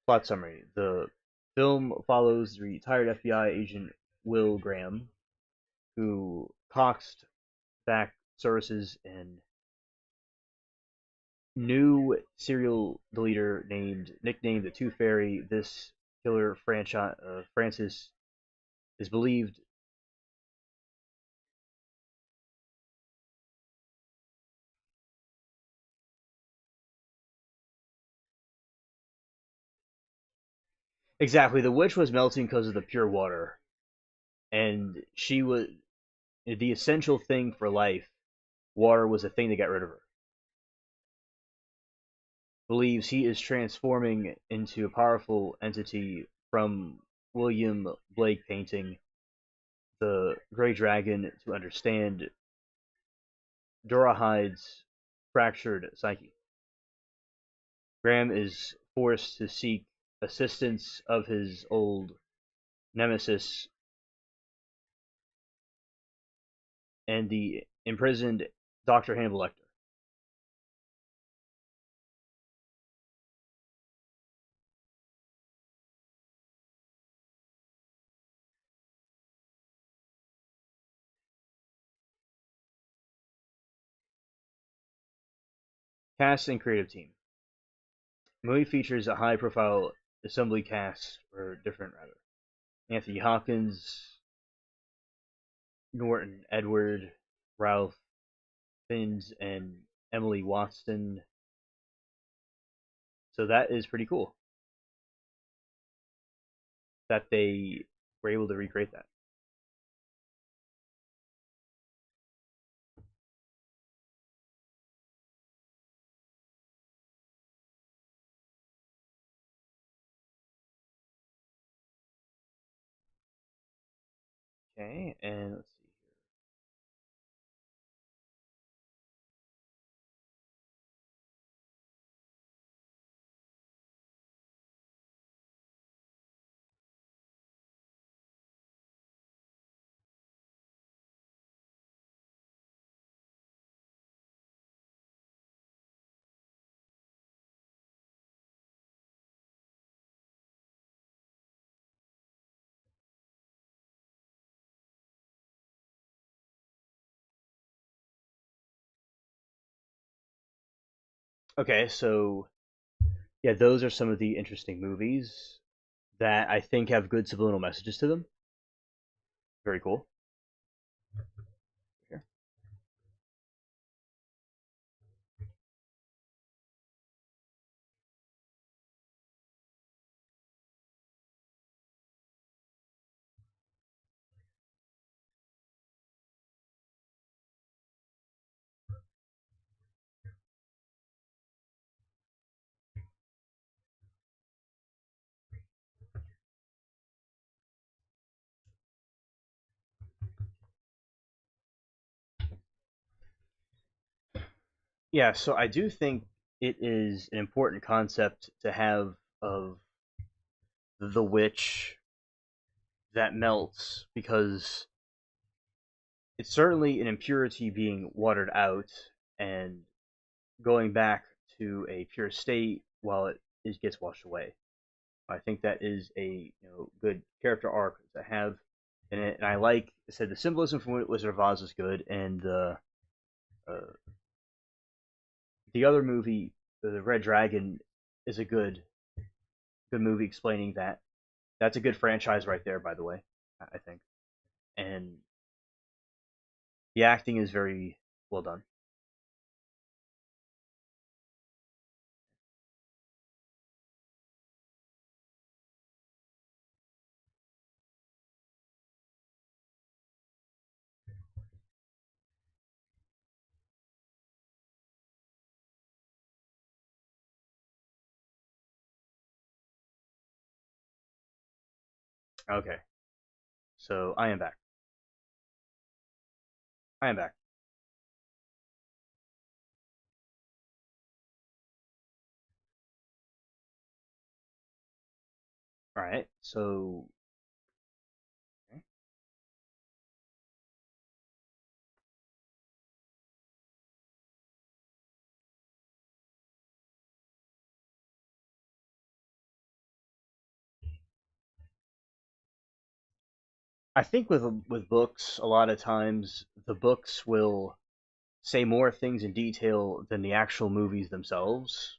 S1: Plot summary: the film follows retired FBI agent Will Graham, who coxed back services and new serial deleter named nicknamed the Tooth Fairy. This killer franchise Francis is believed exactly the witch was melting because of the pure water, and she was the essential thing for life. Water was the thing that got rid of her. Believes he is transforming into a powerful entity from William Blake painting The Grey Dragon to understand Dorahide's fractured psyche. Graham is forced to seek assistance of his old nemesis and the imprisoned Dr. Hannibal Lecter. Cast and creative team. The movie features a high profile assembly cast, or different rather. Anthony Hopkins, Norton Edward, Ralph Fiennes, and Emily Watson. So that is pretty cool that they were able to recreate that. Okay, and let's see. Okay, so yeah, those are some of the interesting movies that I think have good subliminal messages to them. Very cool. Here. Yeah, so I do think it is an important concept to have of the witch that melts because it's certainly an impurity being watered out and going back to a pure state while it gets washed away. I think that is a good character arc to have in it, and I like I said the symbolism from Wizard of Oz is good, and uh, the other movie, the Red Dragon, is a good movie explaining that. That's a good franchise right there, by the way. I think, and the acting is very well done. Okay, so I am back. I am back. All right, so okay. I think with books, a lot of times the books will say more things in detail than the actual movies themselves.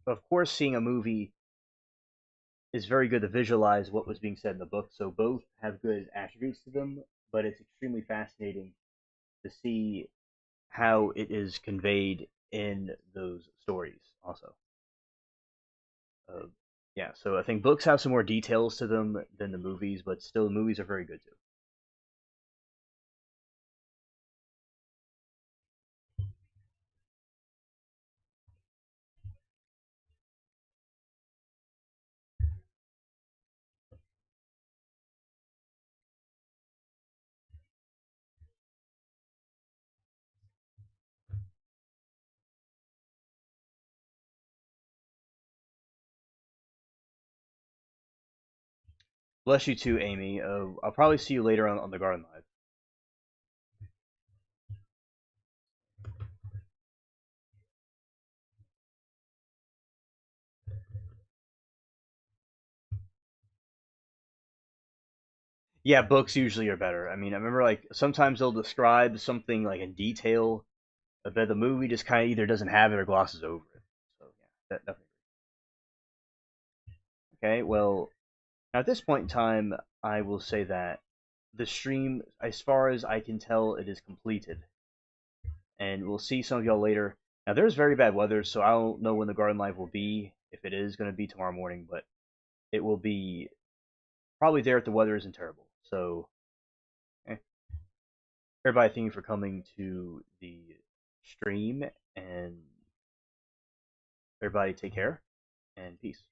S1: Of course, seeing a movie is very good to visualize what was being said in the book, so both have good attributes to them, but it's extremely fascinating to see how it is conveyed in those stories also. Uh, yeah, so I think books have some more details to them than the movies, but still, the movies are very good too. Bless you too, Amy. I'll probably see you later on the Garden Live. Yeah, books usually are better. I mean, I remember like sometimes they'll describe something like in detail, but the movie just kind of either doesn't have it or glosses over it. So yeah, definitely. Okay, well, at this point in time, I will say that the stream, as far as I can tell, it is completed, and we'll see some of y'all later. Now, there's very bad weather, so I don't know when the garden live will be. If it is going to be tomorrow morning, but it will be probably there if the weather isn't terrible. So, eh. Everybody, thank you for coming to the stream, and everybody take care and peace.